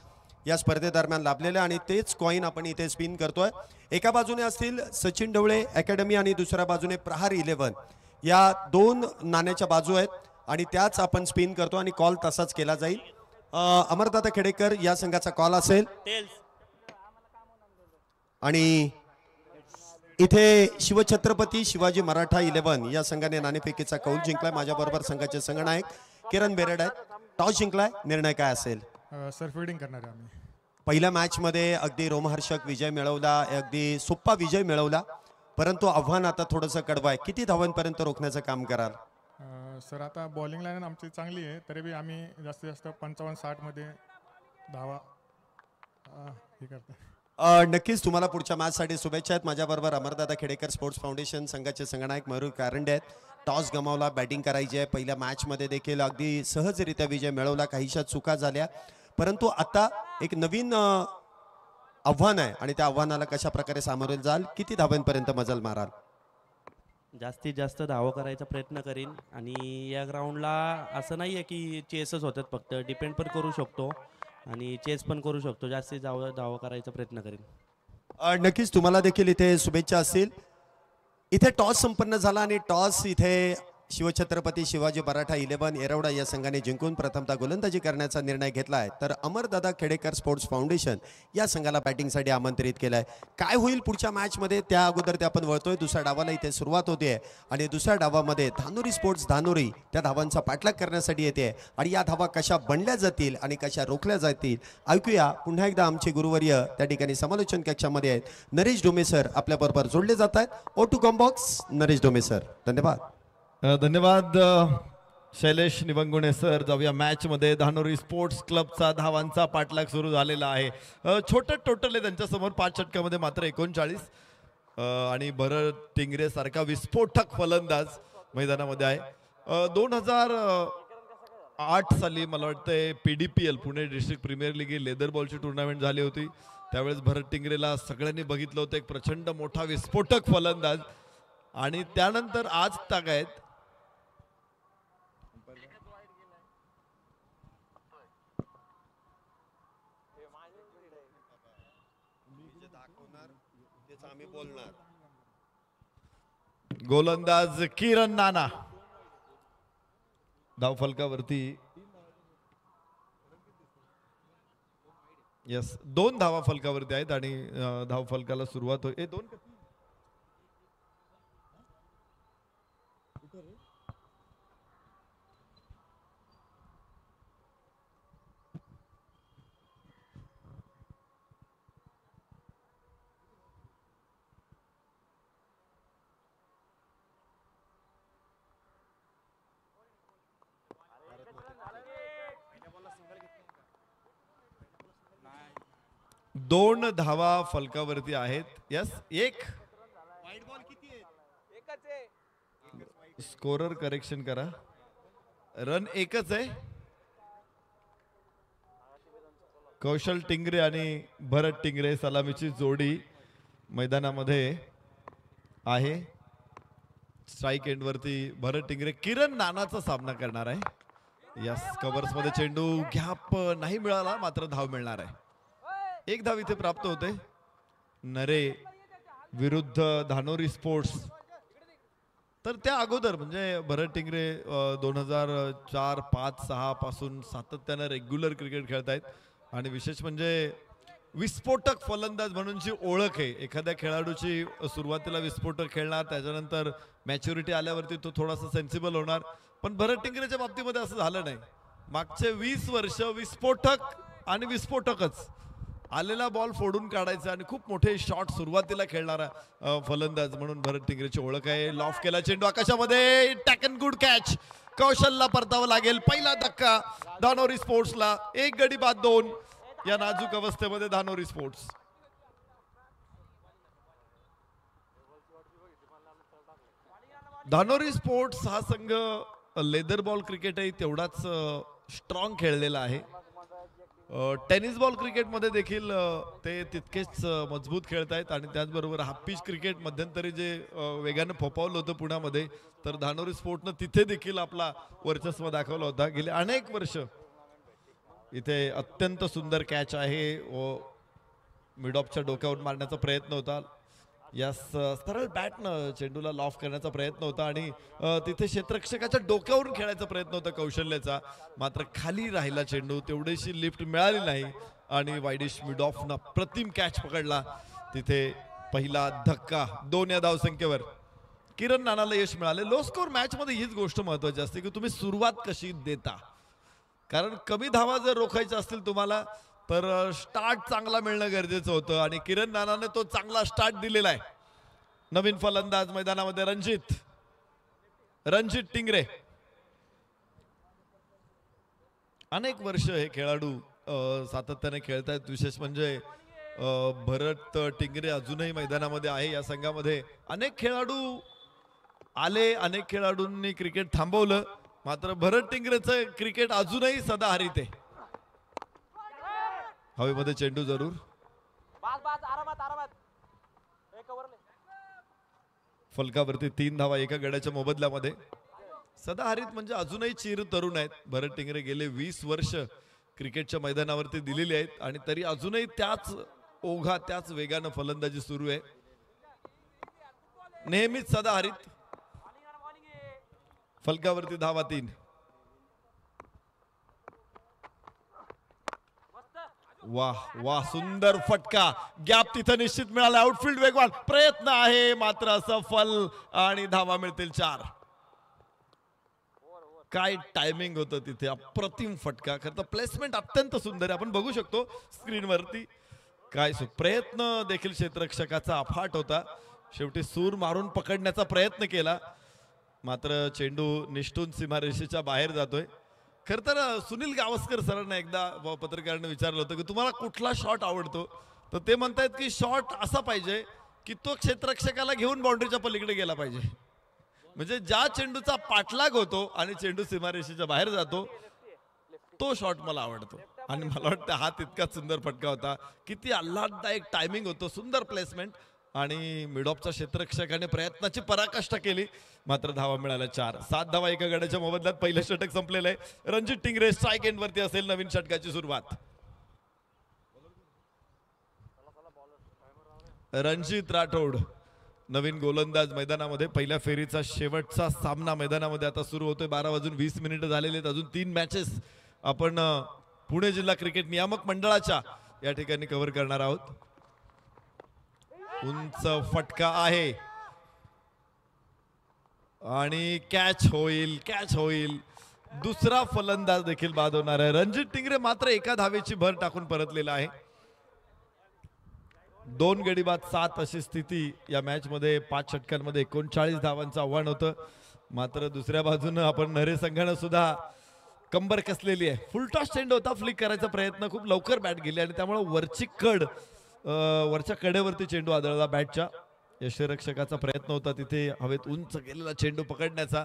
या स्पर्धेदरम्यान लाभलेले आणि तेच कॉइन आपण इथे स्पिन करतोय. एका बाजूने असतील सचिन ढवळे अकॅडमी आणि दुसऱ्या बाजूने प्रहार 11 या दोन नाण्याच्या बाजू आहेत आणि त्याच आपण स्पिन करतो आणि कॉल तसाच केला जाईल. अमरदादा खेडेकर या संघाचा कॉल असेल आणि इथे शिवछत्रपती शिवाजी मराठा 11 या संघाने नाणेफेकीचा कौल जिंकलाय. माझ्याबरोबर संघाचे संघनायक किरण बेरड आहेत. टॉस जिंकलाय, निर्णय काय असेल? सर फिल्डिंग करणार आहे आम्ही. पहिल्या मॅच मध्ये अगदी रोमहर्षक विजय मिळवला, अगदी सोपा विजय मिळवला, परंतु आव्हान आता थोडंसं कडवं आहे. किती धावांपर्यंत रोखण्याचं काम कराल? सर आता बॉलिंग लाईन आमची चांगली आहे तरी बी आम्ही जास्तीत जास्त 55-60 मध्ये धावा हे करतो. नक्कीच तुम्हाला पुढच्या मॅचसाठी शुभेच्छा आहेत. माझ्याबरोबर अमरदादा खेडेकर स्पोर्ट्स फाउंडेशन संघाचे संघनायक मयूर कारंडे आहेत. टॉस गमावला, बॅटिंग करायची आहे. पहिल्या मॅचमध्ये देखील अगदी सहजरित्या विजय मिळवला, काहीशा चुका झाल्या, परंतु आता एक नवीन आव्हान आहे आणि त्या आव्हानाला कशा प्रकारे सामोरे जाल? किती धावांपर्यंत मजल माराल? जास्तीत जास्त धावा करायचा प्रयत्न करीन आणि या ग्राउंडला असं नाही आहे की चेसच होतात, फक्त डिपेंड पण करू शकतो आणि चेस पण करू शकतो. जास्तीत धावा करायचा प्रयत्न करीन. नक्कीच तुम्हाला देखील इथे शुभेच्छा असतील. इथे टॉस संपन्न झाला आणि टॉस इथे शिवछत्रपती शिवाजी मराठा 11 येरवडा या संघाने जिंकून प्रथमतः गोलंदाजी करण्याचा निर्णय घेतला आहे. तर अमरदादा खेडेकर स्पोर्ट्स फाउंडेशन या संघाला बॅटिंगसाठी आमंत्रित केलं आहे. काय होईल पुढच्या मॅचमध्ये त्या अगोदर ते आपण वळतोय. दुसऱ्या डावाला इथे सुरुवात होते आणि दुसऱ्या डावामध्ये धानोरी स्पोर्ट्स धानोरी त्या धावांचा पाठलाग करण्यासाठी येते आणि या धावा कशा बनल्या जातील आणि कशा रोखल्या जातील ऐकूया. पुन्हा एकदा आमचे गुरुवर्य त्या ठिकाणी समालोचन कक्षामध्ये आहेत. नरेश डोमे सर आपल्याबरोबर जोडले जात आहेत. ओ टू कॉम्बॉक्स नरेश डोमे सर. धन्यवाद. धन्यवाद शैलेश निवंगुणे सर. जाऊया मॅच मध्ये. धानोरी स्पोर्ट्स क्लबचा धावांचा पाठलाग सुरू झालेला आहे. छोटं टोटल आहे त्यांच्या समोर 5 षटकामध्ये मात्र 39 आणि भरत टिंगरे सारखा विस्फोटक फलंदाज मैदानामध्ये आहे. 2008 साली मला वाटतंय PDPL Pune district premier league leather बॉलची टुर्नामेंट झाली होती. त्यावेळेस भरत टिंगरेला सगळ्यांनी बघितलं होतं, एक प्रचंड मोठा विस्फोटक फलंदाज. आणि त्यानंतर आज तागायत गोलंदाज किरण नाना धावफलकावरती. यस, 2 धावा फलकावरती आहेत आणि धावफलकाला सुरुवात होईल. 2 2 धावा फलकावरती आहेत. यस, 1 स्कोरर करेक्शन करा. रन एकच आहे. कौशल टिंगरे आणि भरत टिंगरे सलामीची जोडी मैदानामध्ये आहे. स्ट्राईक एंड वरती भरत टिंगरे किरण नानाचा सामना करणार आहे. यस, कव्हर्स मध्ये चेंडू गॅप नाही मिळाला, मात्र धाव मिळणार आहे. एक धाव इथे प्राप्त होते. नरे विरुद्ध धानोरी स्पोर्ट्स. तर त्या अगोदर म्हणजे भरत टिंगरे 2004, 5, 6 पासून सातत्यानं रेग्युलर क्रिकेट खेळतायत आणि विशेष म्हणजे विस्फोटक फलंदाज म्हणून जी ओळख आहे. एखाद्या खेळाडूची सुरुवातीला विस्फोटक खेळणार, त्याच्यानंतर मॅच्युरिटी आल्यावरती तो थोडासा सेन्सिबल होणार. पण भरत टिंगरेच्या बाबतीमध्ये असं झालं नाही. मागचे 20 वर्ष विस्फोटक आणि विस्फोटकच. आलेला बॉल फोडून काढायचा आणि खूप मोठे शॉट सुरुवातीला खेळणारा फलंदाज म्हणून भरत टिंगरेची ओळख आहे. लॉफ केला चेंडू आकाशामध्ये, टॅक अँड गुड कॅच. कौशलला परतावं लागेल. पहिला धक्का धानोरी स्पोर्ट्सला. 1 गडी बाद 2 या नाजूक अवस्थेमध्ये धानोरी स्पोर्ट्स. धानोरी स्पोर्ट्स हा संघ लेदर बॉल क्रिकेटही तेवढाच स्ट्रॉंग खेळलेला आहे. टेनिस बॉल क्रिकेटमध्ये देखील ते तितकेच मजबूत खेळतायत आणि त्याचबरोबर हाफ पिच क्रिकेट मध्यंतरी जे वेगानं फोपावलं होतं पुण्यामध्ये, तर धानोरी स्पोर्टनं तिथे देखील आपला वर्चस्व दाखवला होता. गेले अनेक वर्ष इथे अत्यंत सुंदर कॅच आहे व मिडऑफच्या डोक्यावर मारण्याचा प्रयत्न होता. या सरळ बॅटनं चेंडूला लॉफ करण्याचा प्रयत्न होता आणि तिथे क्षेत्ररक्षकाच्या डोक्यावरून खेळायचा प्रयत्न होता कौशल्याचा, मात्र खाली राहिला चेंडू. तेवढीशी लिफ्ट मिळाली नाही आणि वाईडिश मिडऑफनं प्रतिम कॅच पकडला. तिथे पहिला धक्का 2 या धावसंख्येवर. किरण नानाला यश मिळाले. लो स्कोर मॅच मध्ये हीच गोष्ट महत्वाची असते की तुम्ही सुरुवात कशी देता. कारण कमी धावा जर रोखायच्या असतील तुम्हाला तर स्टार्ट चांगला मिळणं गरजेचं होतं आणि किरण नानाने तो चांगला स्टार्ट दिलेला आहे. नवीन फलंदाज मैदानामध्ये रणजित टिंगरे. अनेक वर्ष हे खेळाडू सातत्याने खेळतायत. विशेष म्हणजे भरत टिंगरे अजूनही मैदानामध्ये आहे. या संघामध्ये अनेक खेळाडू आले, अनेक खेळाडूंनी क्रिकेट थांबवलं, मात्र भरत टिंगरेचं क्रिकेट अजूनही सदाहरित आहे. हवेमध्ये चेंडू जरूर. फलकावरती 3 धावा एका गड्याच्या मोबदल्यामध्ये. सदाहरित म्हणजे अजूनही चिर तरुण आहेत. भरत टिंगरे गेले 20 वर्ष क्रिकेटच्या मैदानावरती दिलेली आहेत आणि तरी अजूनही त्याच ओघात त्याच वेगानं फलंदाजी सुरू आहे. नेहमीच सदाहरित. फलकावरती धावा 3. वाह वाह, सुंदर फटका. गॅप तिथं निश्चित मिळाला. आउटफील्ड वेगवान प्रयत्न आहे, मात्र असफल आणि धावा मिळतील 4. काय टायमिंग होतं तिथे. अप्रतिम फटका. खरं तर प्लेसमेंट अत्यंत सुंदर आहे, आपण बघू शकतो स्क्रीनवरती. काय प्रयत्न देखील क्षेत्ररक्षकाचा अफाट होता. शेवटी सूर मारून पकडण्याचा प्रयत्न केला, मात्र चेंडू निष्ठून सीमारेषेच्या बाहेर जातोय. खर तर सुनील गावस्कर सरांना एकदा पत्रकारांनी विचारलं होतं की तुम्हाला कुठला शॉट आवडतो, तर ते म्हणतायत की शॉट असा पाहिजे की तो क्षेत्ररक्षकाला घेऊन बाउंड्रीच्या पलीकडे गेला पाहिजे. म्हणजे ज्या चेंडूचा पाठलाग होतो आणि चेंडू सीमारेषेच्या बाहेर जातो तो शॉट मला आवडतो. आणि मला वाटतं हा तितकाच सुंदर फटका होता. किती आल्हाददायक टायमिंग होतं, सुंदर प्लेसमेंट आणि मिडऑफच्या क्षेत्ररक्षकाने प्रयत्नाची पराकाष्ठा केली, मात्र धावा मिळाल्या 4. 7 धावा एका गड्याच्या मोबदल्यात पहिलं षटक संपलेलं आहे. रणजित टिंगरे स्ट्राईक एंड वरती असेल. नवीन षटकाची सुरुवात. रणजित राठोड नवीन गोलंदाज मैदानामध्ये. पहिल्या फेरीचा शेवटचा सामना मैदानामध्ये आता सुरू होतोय. 12:20 झालेले आहेत. अजून 3 मॅचेस आपण पुणे जिल्हा क्रिकेट नियामक मंडळाच्या या ठिकाणी कव्हर करणार आहोत. उंच फटका आहे आणि कॅच होईल. दुसरा फलंदाज देखील बाद होणार आहे. रणजित टिंगरे मात्र एका धावेची भर टाकून परतलेला आहे. 2 गडी बाद 7 अशी स्थिती या मॅच मध्ये. 5 षटकांमध्ये 39 धावांचं आव्हान होतं, मात्र दुसऱ्या बाजूनं आपण नरे संघानं सुद्धा कंबर कसलेली आहे. फुलटॉस चेंडू होता, फ्लिक करायचा प्रयत्न, खूप लवकर बॅट गेली आणि त्यामुळे वरच्या कडेवरती चेंडू आदळला बॅटच्या. यष्टीरक्षकाचा प्रयत्न होता तिथे हवेत उंच गेलेला चेंडू पकडण्याचा.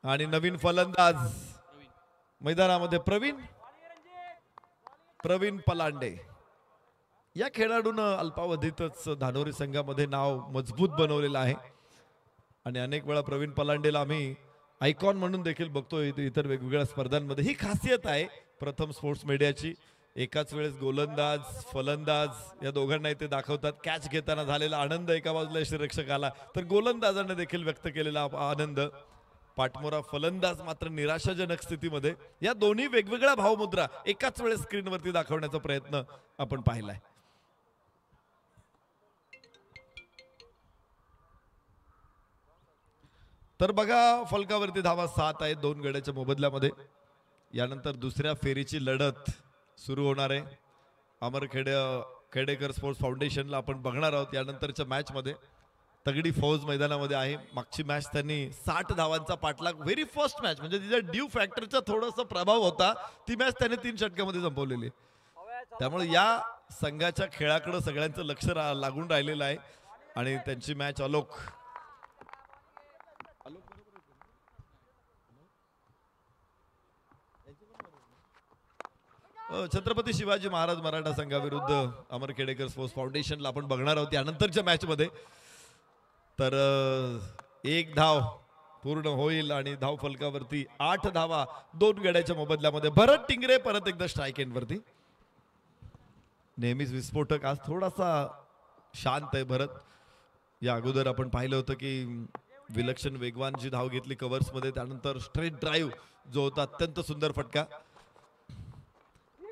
आणि नवीन फलंदाज मैदानामध्ये प्रवीण पलांडे. या खेळाडूनं अल्पावधीतच धानोरी संघामध्ये नाव मजबूत बनवलेलं आहे आणि अनेक वेळा प्रवीण पलांडेला आम्ही आयकॉन म्हणून देखील बघतो इतर वेगवेगळ्या स्पर्धांमध्ये. ही खासियत आहे प्रथम स्पोर्ट्स मीडियाची. एकाच वेळेस गोलंदाज फलंदाज या दोघांना इथे दाखवतात. कॅच घेताना झालेला आनंद एका बाजूला श्रीरक्षकाला, तर गोलंदाजाने देखील व्यक्त केलेला आनंद. पाठमोरा फलंदाज मात्र निराशाजनक स्थितीमध्ये. या दोन्ही वेगवेगळ्या भावमुद्रा एकाच वेळेस स्क्रीनवरती दाखवण्याचा प्रयत्न आपण पाहिलाय. तर बघा फलकावरती धावा 7 आहेत 2 गड्याच्या मोबदल्यामध्ये. यानंतर दुसऱ्या फेरीची लढत सुरू होणार आहे. अमर खेडेकर स्पोर्ट्स फाउंडेशनला आपण बघणार आहोत. यानंतरच्या मॅच मध्ये तगडी फौज मैदानामध्ये आहे. मागची मॅच त्यांनी 60 धावांचा पाठलाग, व्हेरी फर्स्ट मॅच म्हणजे तिच्या ड्यू फॅक्टरचा थोडासा प्रभाव होता, ती मॅच त्याने 3 षटकामध्ये संपवलेली. त्यामुळे या संघाच्या खेळाकडे सगळ्यांचं लक्ष लागून राहिलेलं आहे आणि त्यांची मॅच अलोक छत्रपती शिवाजी महाराज मराठा संघाविरुद्ध अमर खेडेकर स्पोर्ट्स फाउंडेशनला आपण बघणार आहोत यानंतरच्या मॅच मध्ये. तर 1 धाव पूर्ण होईल आणि धाव फलकावरती 8 धावा 2 गड्याच्या मोबदल्यामध्ये. भरत टिंगरे परत एकदा स्ट्राईक एंड वरती. नेहमीच विस्फोटक, आज थोडासा शांत आहे भरत. या अगोदर आपण पाहिलं होतं की विलक्षण वेगवान जी धाव घेतली कव्हर्स मध्ये, त्यानंतर स्ट्रेट ड्राईव्ह जो होता अत्यंत सुंदर फटका.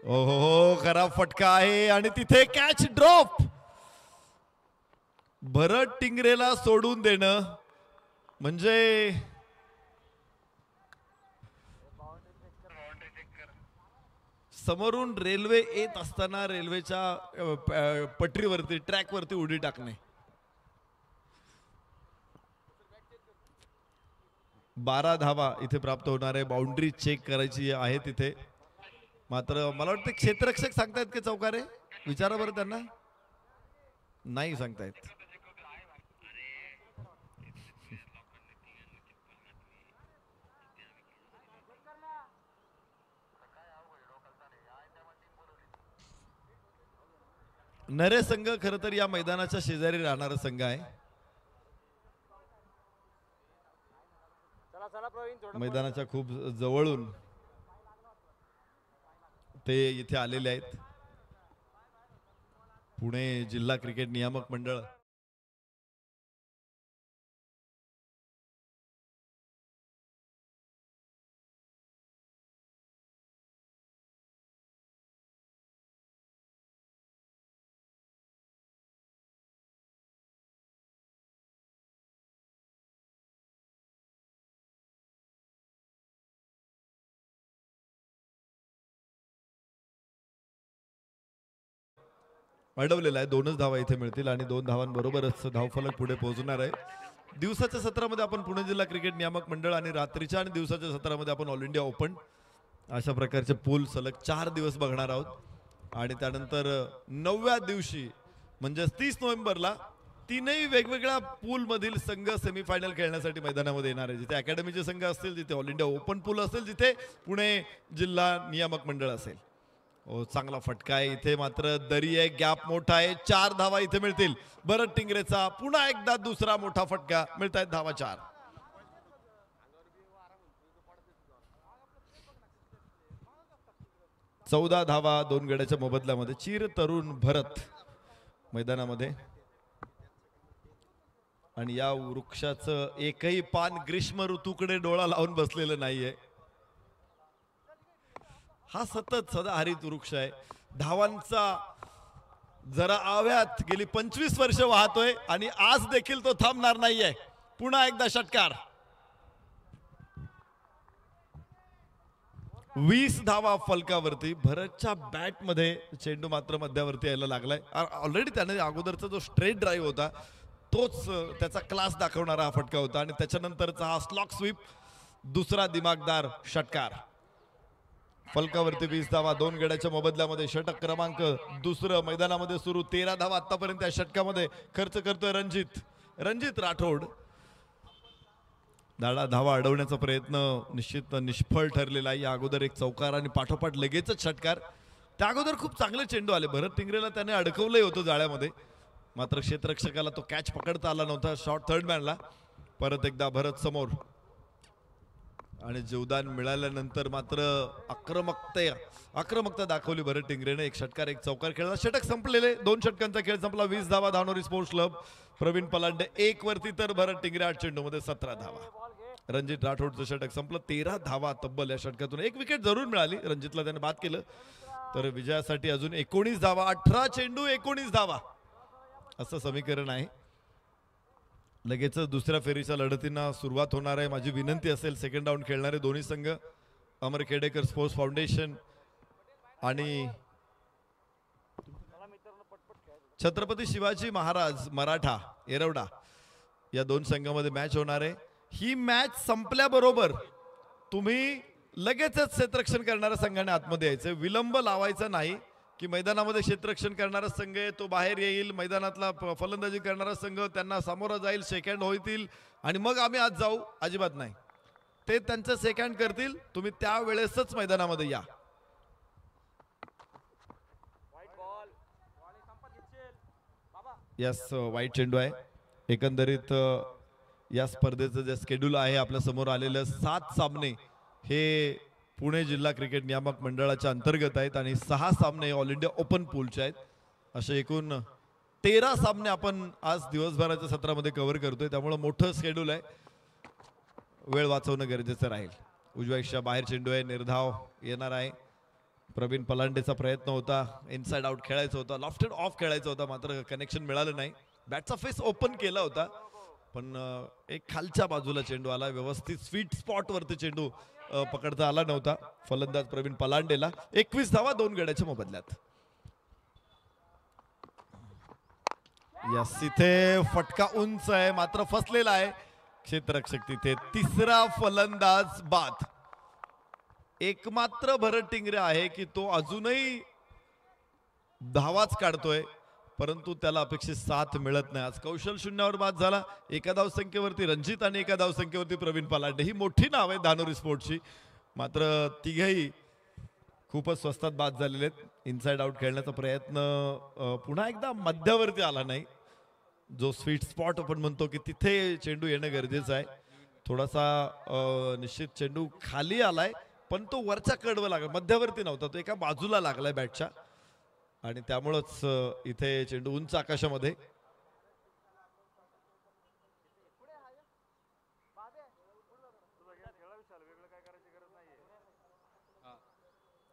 ओहो खराब फटका आहे आणि तिथे कॅच ड्रॉप. भरत टिंगरेला सोडून देणं म्हणजे समोरून रेल्वे येत असताना रेल्वेच्या पटरीवरती ट्रॅकवरती उडी टाकणे. 12 धावा इथे प्राप्त होणार आहे. बाउंड्री चेक करायची आहे तिथे. मात्र मला वाटतं क्षेत्ररक्षक सांगतायत की चौकारे, विचारा बरं त्यांना. नाही सांगतायत. नरे संघ खरं तर या मैदानाच्या शेजारी राहणारा संघ आहे. मैदानाच्या खूप जवळून ते इथे आलेले आहेत. पुणे जिल्हा क्रिकेट नियामक मंडळ अडवलेला आहे. 2च धावा इथे मिळतील आणि 2 धावांबरोबरच धावफलक पुढे पोहोचणार आहे. दिवसाच्या सत्रामध्ये आपण पुणे जिल्हा क्रिकेट नियामक मंडळ आणि रात्रीच्या आणि दिवसाच्या सत्रामध्ये आपण ऑल इंडिया ओपन अशा प्रकारचे पूल सलग 4 दिवस बघणार आहोत. आणि त्यानंतर 9व्या दिवशी म्हणजे 30 नोव्हेंबरला 3ही वेगवेगळ्या पूल मधील संघ सेमीफायनल खेळण्यासाठी मैदानामध्ये येणार आहे. जिथे अकॅडमीचे संघ असतील, जिथे ऑल इंडिया ओपन पूल असेल, जिथे पुणे जिल्हा नियामक मंडळ असेल. चांगला फटका आहे इथे, मात्र दरी आहे, गॅप मोठा आहे. 4 धावा इथे मिळतील. भरत टिंगरेचा पुन्हा एकदा दुसरा मोठा फटका. मिळत आहेत धावा 4. चौदा धावा 2 गड्याच्या मोबदल्यामध्ये. चिर तरुण भरत मैदानामध्ये आणि या वृक्षाचं एकही पान ग्रीष्म ऋतूकडे डोळा लावून बसलेलं नाहीये. हा सतत सदाहरित वृक्ष आहे. धावांचा जरा आव्यात गेली 25 वर्ष वाहतोय आणि आज देखील तो थांबणार नाहीये. पुन्हा एकदा षटकार. 20 धावा फलकावरती. भरतच्या बॅट मध्ये चेंडू मात्र मध्यावरती यायला लागलाय. ऑलरेडी त्याने अगोदरचा जो स्ट्रेट ड्राईव्ह होता तोच त्याचा क्लास दाखवणारा हा फटका होता आणि त्याच्यानंतरचा हा स्लॉक स्वीप, दुसरा दिमागदार षटकार. फलकावरती 20 धावा 2 गड्याच्या मोबदल्यामध्ये. षटक क्रमांक 2 मैदानामध्ये सुरू. 13 धावा आतापर्यंत या षटकामध्ये खर्च करतोय रणजित राठोड. धावा अडवण्याचा प्रयत्न निश्चित निष्फळ ठरलेला आहे. या अगोदर एक चौकार आणि पाठोपाठ लगेचच षटकार. त्या अगोदर खूप चांगले चेंडू आले. भरत टिंगरेला त्याने अडकवलंही होतं जाळ्यामध्ये, मात्र क्षेत्ररक्षकाला तो कॅच पकडता आला नव्हता. शॉर्ट थर्ड मॅनला परत एकदा भरत समोर आणि जीवदान मिळाल्यानंतर मात्र आक्रमकता दाखवली भरत टिंगरेने. एक षटकार एक चौकार खेळला. षटक संपलेले. 2 षटकांचा खेळ संपला. 20 धावा धानोरी स्पोर्ट्स क्लब. प्रवीण पलांडे 1 वरती तर भरत टिंगरे 8 चेंडूमध्ये 17 धावा. रणजित राठोडचं षटक संपलं. 13 धावा तब्बल या षटकातून. 1 विकेट जरूर मिळाली. रणजितला त्याने बाद केलं. तर विजयासाठी अजून 19 धावा. 18 चेंडू 19 धावा असं समीकरण आहे. लगेच दुसऱ्या फेरीच्या लढतींना सुरुवात होणार आहे. माझी विनंती असेल सेकंड राऊंड खेळणारे दोन्ही संघ अमर खेडेकर स्पोर्ट्स फाउंडेशन आणि छत्रपती शिवाजी महाराज मराठा येरवडा या 2 संघामध्ये मॅच होणार आहे. ही मॅच संपल्याबरोबर तुम्ही लगेचच क्षेत्ररक्षण करणाऱ्या संघाने आतमध्ये यायचं. विलंब लावायचा नाही की मैदानामध्ये क्षेत्ररक्षण करणारा संघ आहे तो बाहेर येईल, मैदानातला फलंदाजी करणारा संघ त्यांना सामोरा जाईल, सेकंड होतील आणि मग आम्ही आज जाऊ. अजिबात नाही. ते त्यांचं सेकंड करतील. तुम्ही त्यावेळेसच मैदानामध्ये या. यस वाईट चेंडू आहे. एकंदरीत या स्पर्धेचं जे शेड्यूल आहे आपल्या समोर आलेलं 7 सामने हे पुणे जिल्हा क्रिकेट नियामक मंडळाच्या अंतर्गत आहेत आणि 6 सामने ऑल इंडिया ओपन पूलचे आहेत. असे एकूण 13 सामने आपण आज दिवसभराच्या सत्रामध्ये कव्हर करतोय. त्यामुळे मोठं शेड्यूल आहे. वेळ वाचवणं गरजेचं राहील. उजव्या इशा बाहेर चेंडू आहे. निर्धाव येणार आहे. प्रवीण पलांडेचा प्रयत्न होता. इनसाइड आउट खेळायचा होता. लॉफ्टेड ऑफ खेळायचा होता, मात्र कनेक्शन मिळालं नाही. बॅटचा फेस ओपन केला होता पण एक खालच्या बाजूला चेंडू आला. व्यवस्थित स्वीट स्पॉट वरती चेंडू पकडता आला नव्हता फलंदाज प्रवीण पलांडेला. 21 धावा 2 गड्याच्या मोबदल्यात. यस इथे फटका उंच आहे मात्र फसलेला आहे क्षेत्ररक्षक तिथे. तिसरा फलंदाज बाद. एकमात्र भरत टिंगरे आहे की तो अजूनही धावाच काढतोय परंतु त्याला अपेक्षित साथ मिळत नाही. आज कौशल शून्यावर बाद झाला. एका धावसंख्येवरती रणजित आणि एका धावसंख्येवरती प्रवीण पलांडे. ही मोठी नाव आहे धानोरी स्पोर्ट्सची, मात्र तिघेही खूपच स्वस्तात बाद झालेले आहेत. इनसाइड आउट खेळण्याचा प्रयत्न पुन्हा एकदा मध्यावरती आला नाही. जो स्वीट स्पॉट आपण म्हणतो की तिथे चेंडू येणं गरजेचं आहे. थोडासा निश्चित चेंडू खाली आलाय पण तो वरच्या कडवर लागला, मध्यावरती नव्हता. तो एका बाजूला लागलाय बॅटच्या आणि त्यामुळंच इथे चेंडू उंच आकाशामध्ये.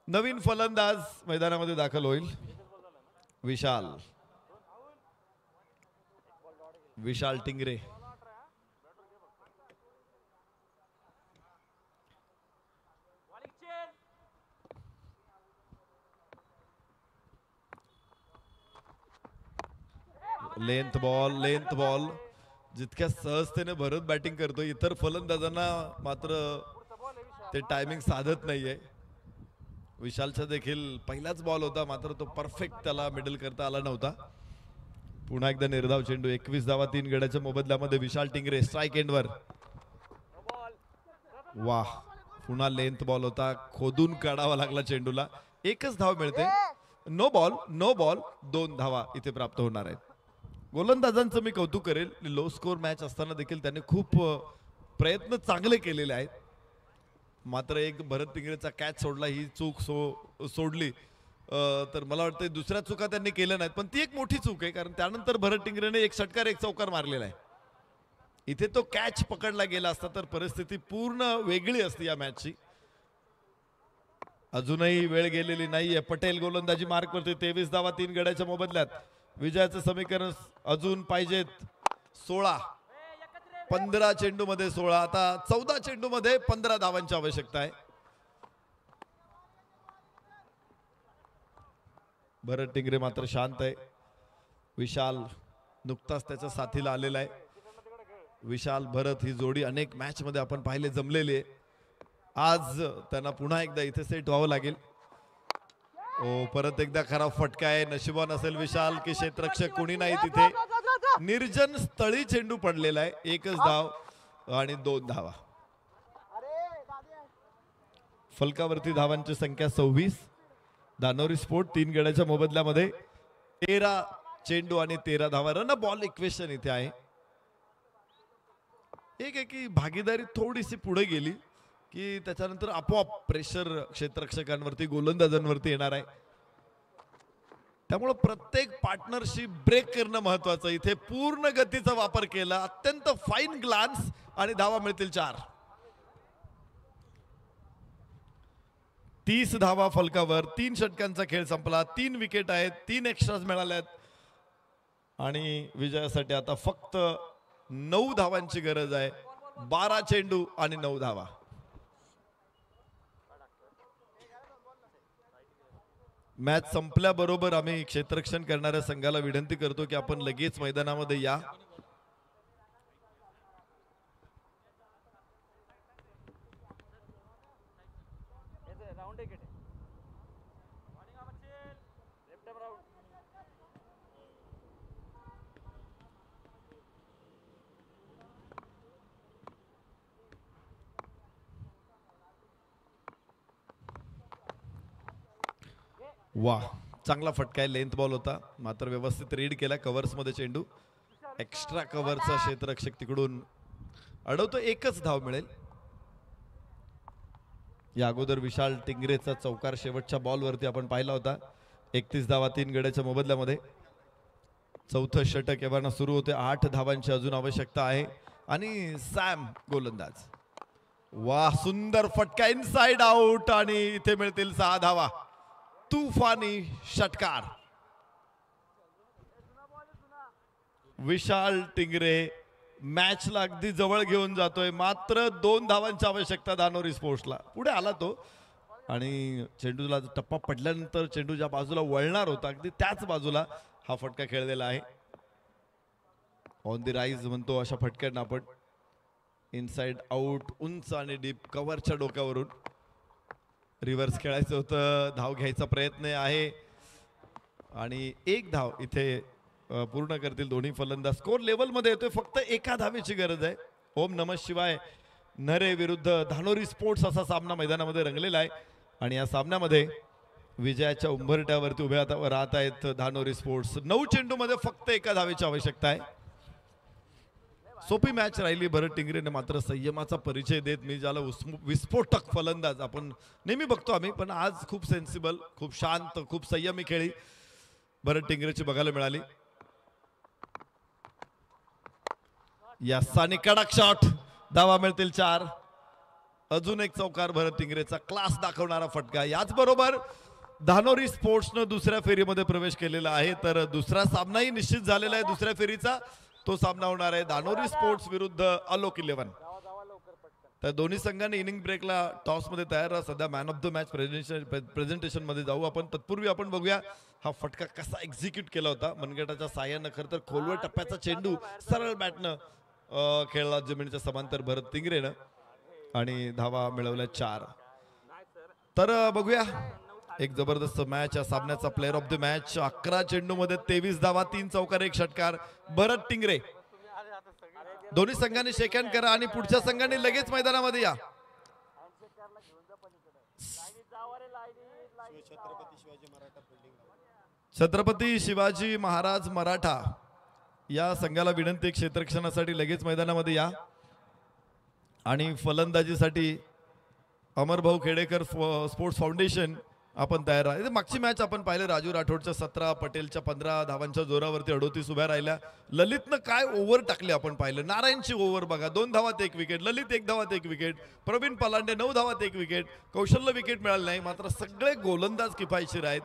नवीन फलंदाज मैदानामध्ये दाखल होईल. विशाल टिंगरे. लेंथ बॉल जितक्या सहजतेने भरत बॅटिंग करतो इतर फलंदाजांना मात्र ते टायमिंग साधत नाहीये. विशालचा देखील पहिलाच बॉल होता मात्र तो परफेक्ट त्याला मिडल करता आला नव्हता. पुन्हा एकदा निर्धाव चेंडू. 21 धावा 3 गड्याच्या मोबदल्यामध्ये विशाल टिंगरे स्ट्राइक एंडवर. वाह पुन्हा लेंथ बॉल होता. खोदून काढावा लागला चेंडूला. एकच धाव मिळते. नो बॉल 2 धावा इथे प्राप्त होणार आहेत. गोलंदाजांचं मी कौतुक करेल. लो स्कोर मॅच असताना देखील त्यांनी खूप प्रयत्न चांगले केलेले आहेत. मात्र एक भरत टिंगरेचा कॅच सोडला, ही चूक सोडली तर मला वाटतं दुसऱ्या चुका त्यांनी केल्या नाहीत पण ती एक मोठी चूक आहे. कारण त्यानंतर भरत टिंगरेने एक षटकार एक चौकार मारलेला आहे. इथे तो कॅच पकडला गेला असता तर परिस्थिती पूर्ण वेगळी असती या मॅचची. अजूनही वेळ गेलेली नाहीये. पटेल गोलंदाजी मार्क वरती. 23 धावा 3 गड्याच्या मोबदल्यात. विजयाचं समीकरण अजून पाहिजेत 16. 15 चेंडू मध्ये 16. आता 14 चेंडू मध्ये 15 धावांची आवश्यकता आहे. भरत टिंगरे मात्र शांत आहे. विशाल नुकताच त्याच्या साथीला आलेला आहे. विशाल भरत ही जोडी अनेक मॅच मध्ये आपण पाहिले जमलेली आहे. आज त्यांना पुन्हा एकदा इथे सेट व्हावं लागेल. परत एकदा खराब फटका आहे. नशिबान असेल विशाल की क्षेत्ररक्षक कोणी नाही तिथे. निर्जन स्थळी चेंडू पडलेला आहे. एकच धाव. आणि 2 धावा. फलकावरती धावांची संख्या 26. धानोरी स्पोर्ट 3 गड्याच्या मोबदल्यामध्ये 13 चेंडू आणि 13 धावा. रन बॉल इक्वेशन इथे आहे. एक आहे की भागीदारी थोडीशी पुढे गेली की त्याच्यानंतर आपोआप प्रेशर क्षेत्ररक्षकांवरती गोलंदाजांवरती येणार आहे. त्यामुळे प्रत्येक पार्टनरशिप ब्रेक करणं महत्वाचं. इथे पूर्ण गतीचा वापर केला, अत्यंत फाईन ग्लान्स आणि धावा मिळतील 4. 30 धावा फलकावर. 3 षटकांचा खेळ संपला. 3 विकेट आहेत. 3 एक्स्ट्राज मिळाल्यात आणि विजयासाठी आता फक्त 9 धावांची गरज आहे. 12 चेंडू आणि 9 धावा. मॅच संपल्याबरोबर आम्ही क्षेत्ररक्षण करणाऱ्या संघाला विनंती करतो की आपण लगेच मैदानामध्ये या. वा, चांगला फटका आहे. लेंथ बॉल होता मात्र व्यवस्थित रीड केला. कव्हर्स मध्ये चेंडू. एक्स्ट्रा कव्हरचा क्षेत्ररक्षक तिकडून अडवतो. 1च धाव मिळेल. या अगोदर विशाल टिंगरेचा चौकार शेवटच्या बॉलवरती आपण पाहिला होता. 31 धावा 3 गड्याच्या मोबदल्यामध्ये. 4थं षटक एव्हाना सुरू होते. 8 धावांची अजून आवश्यकता आहे आणि सॅम गोलंदाज. वा, सुंदर फटका इनसाइड आउट आणि इथे मिळतील 6 धावा. तुफानी षटकार. विशाल टिंगरे मॅचला अगदी जवळ घेऊन जातोय. मात्र 2 धावांची आवश्यकता धानोरी स्पोर्ट्सला. पुढे आला तो आणि चेंडूला टप्पा पडल्यानंतर चेंडू ज्या बाजूला वळणार होता अगदी त्याच बाजूला हा फटका खेळलेला आहे. ऑन द राईज म्हणतो अशा फटक्यांना आपण. इनसाइड आउट, उंच आणि डीप कव्हरच्या डोक्यावरून रिव्हर्स खेळायचं होतं. धाव घ्यायचा प्रयत्न आहे आणि 1 धाव इथे पूर्ण करतील दोन्ही फलंदाज. स्कोर लेवलमध्ये येतोय. फक्त 1 धावेची गरज आहे. ओम नमः शिवाय नरे विरुद्ध धानोरी स्पोर्ट्स असा सामना मैदानामध्ये रंगलेला आहे आणि या सामन्यामध्ये विजयाच्या उंबरठ्यावरती उभे राहत आहेत धानोरी स्पोर्ट्स. 9 चेंडूमध्ये फक्त 1 धावेची आवश्यकता आहे. सोपी मॅच राहिली. भरत टिंगरेने मात्र संयमाचा परिचय देत, मी ज्याला विस्फोटक फलंदाज आपण नेहमी बघतो आम्ही, पण आज खूप सेन्सिबल, खूप शांत, खूप संयमी खेळी भरत टिंगरेची बघायला मिळाली. यासानी कडक शॉट. धावा मिळतील 4. अजून एक चौकार भरत टिंगरेचा. क्लास दाखवणारा फटका. याचबरोबर धानोरी स्पोर्ट्सनं दुसऱ्या फेरीमध्ये प्रवेश केलेला आहे. तर दुसरा सामनाही निश्चित झालेला आहे. दुसऱ्या फेरीचा तो सामना होणार आहे धानोरी स्पोर्ट्स विरुद्ध अलोक 11. तर दोन्ही संघांनी इनिंग ब्रेकला टॉस मध्ये तयार राहा. सध्या man of the match presentation मध्ये जाऊ आपण. तत्पूर्वी आपण बघूया हा फटका कसा एक्झिक्यूट केला होता मनगटाच्या साह्यानं. खरं तर खोलवर टप्प्याचा चेंडू सरळ बॅटनं खेळला जमिनीच्या समांतर भरत टिंगरेनं आणि धावा मिळवल्या 4. तर बघूया एक जबरदस्त मॅच. या सामन्याचा प्लेअर ऑफ द मॅच 11 चेंडू मध्ये 23 धावा, 3 चौकार, 1 षटकार भरत टिंगरे. दोन्ही संघांनी शेक हँड करा आणि पुढच्या संघांनी लगेच मैदानामध्ये या. छत्रपती शिवाजी महाराज मराठा या संघाला विनंती क्षेत्ररक्षणासाठी लगेच मैदानामध्ये या. आणि फलंदाजीसाठी अमरभाऊ खेडेकर स्पोर्ट्स फाउंडेशन आपण तयार आहे. मागची मॅच आपण पाहिलं राजू राठोडच्या 17, पटेलच्या 15 धावांच्या जोरावरती 38 उभ्या राहिल्या. ललितनं काय ओव्हर टाकले आपण पाहिलं. नारायणची ओव्हर बघा, 2 धावात 1 विकेट. ललित 1 धावात 1 विकेट. प्रवीण पलांडे 9 धावात 1 विकेट. कौशल्य विकेट मिळाली नाही. मात्र सगळे गोलंदाज किफायतशीर आहेत.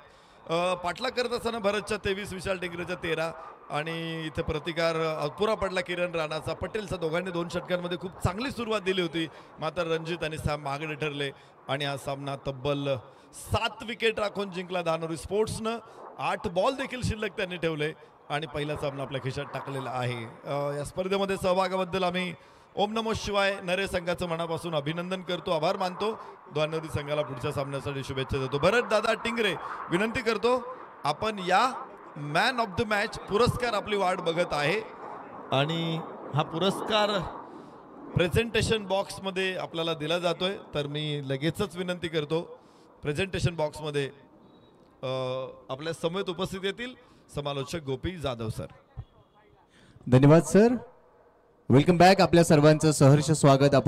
पाठला करत असताना भरतच्या 23, विशाल टिंगरेच्या 13 आणि इथे प्रतिकार अपुरा पडला किरण राणाचा. पटेलचा दोघांनी 2 षटकांमध्ये खूप चांगली सुरुवात दिली होती. मात्र रणजित आणि सॅम मागडे ठरले आणि हा सामना तब्बल 7 विकेट राखून जिंकला धानोरी स्पोर्ट्सनं. 8 बॉल देखील शिल्लक त्यांनी ठेवले आणि पहिला सामना आपल्या खिशात टाकलेला आहे. या स्पर्धेमध्ये सहभागाबद्दल आम्ही ओम नमो शिवाय नरे संघाचं मनापासून अभिनंदन करतो, आभार मानतो. धानोरी संघाला पुढच्या सामन्यासाठी शुभेच्छा देतो. भरत दादा टिंगरे विनंती करतो आपण या. मॅन ऑफ द मॅच पुरस्कार आपली वाट बघत आहे आणि हा पुरस्कार प्रेझेंटेशन बॉक्समध्ये आपल्याला दिला जातोय. तर मी लगेचच विनंती करतो प्रेझेंटेशन बॉक्समध्ये आपल्या समवेत उपस्थित येतील समालोचक गोपी जाधव सर. धन्यवाद सर. Welcome back. आपल्या सर्वांचं सहर्ष स्वागत. आपण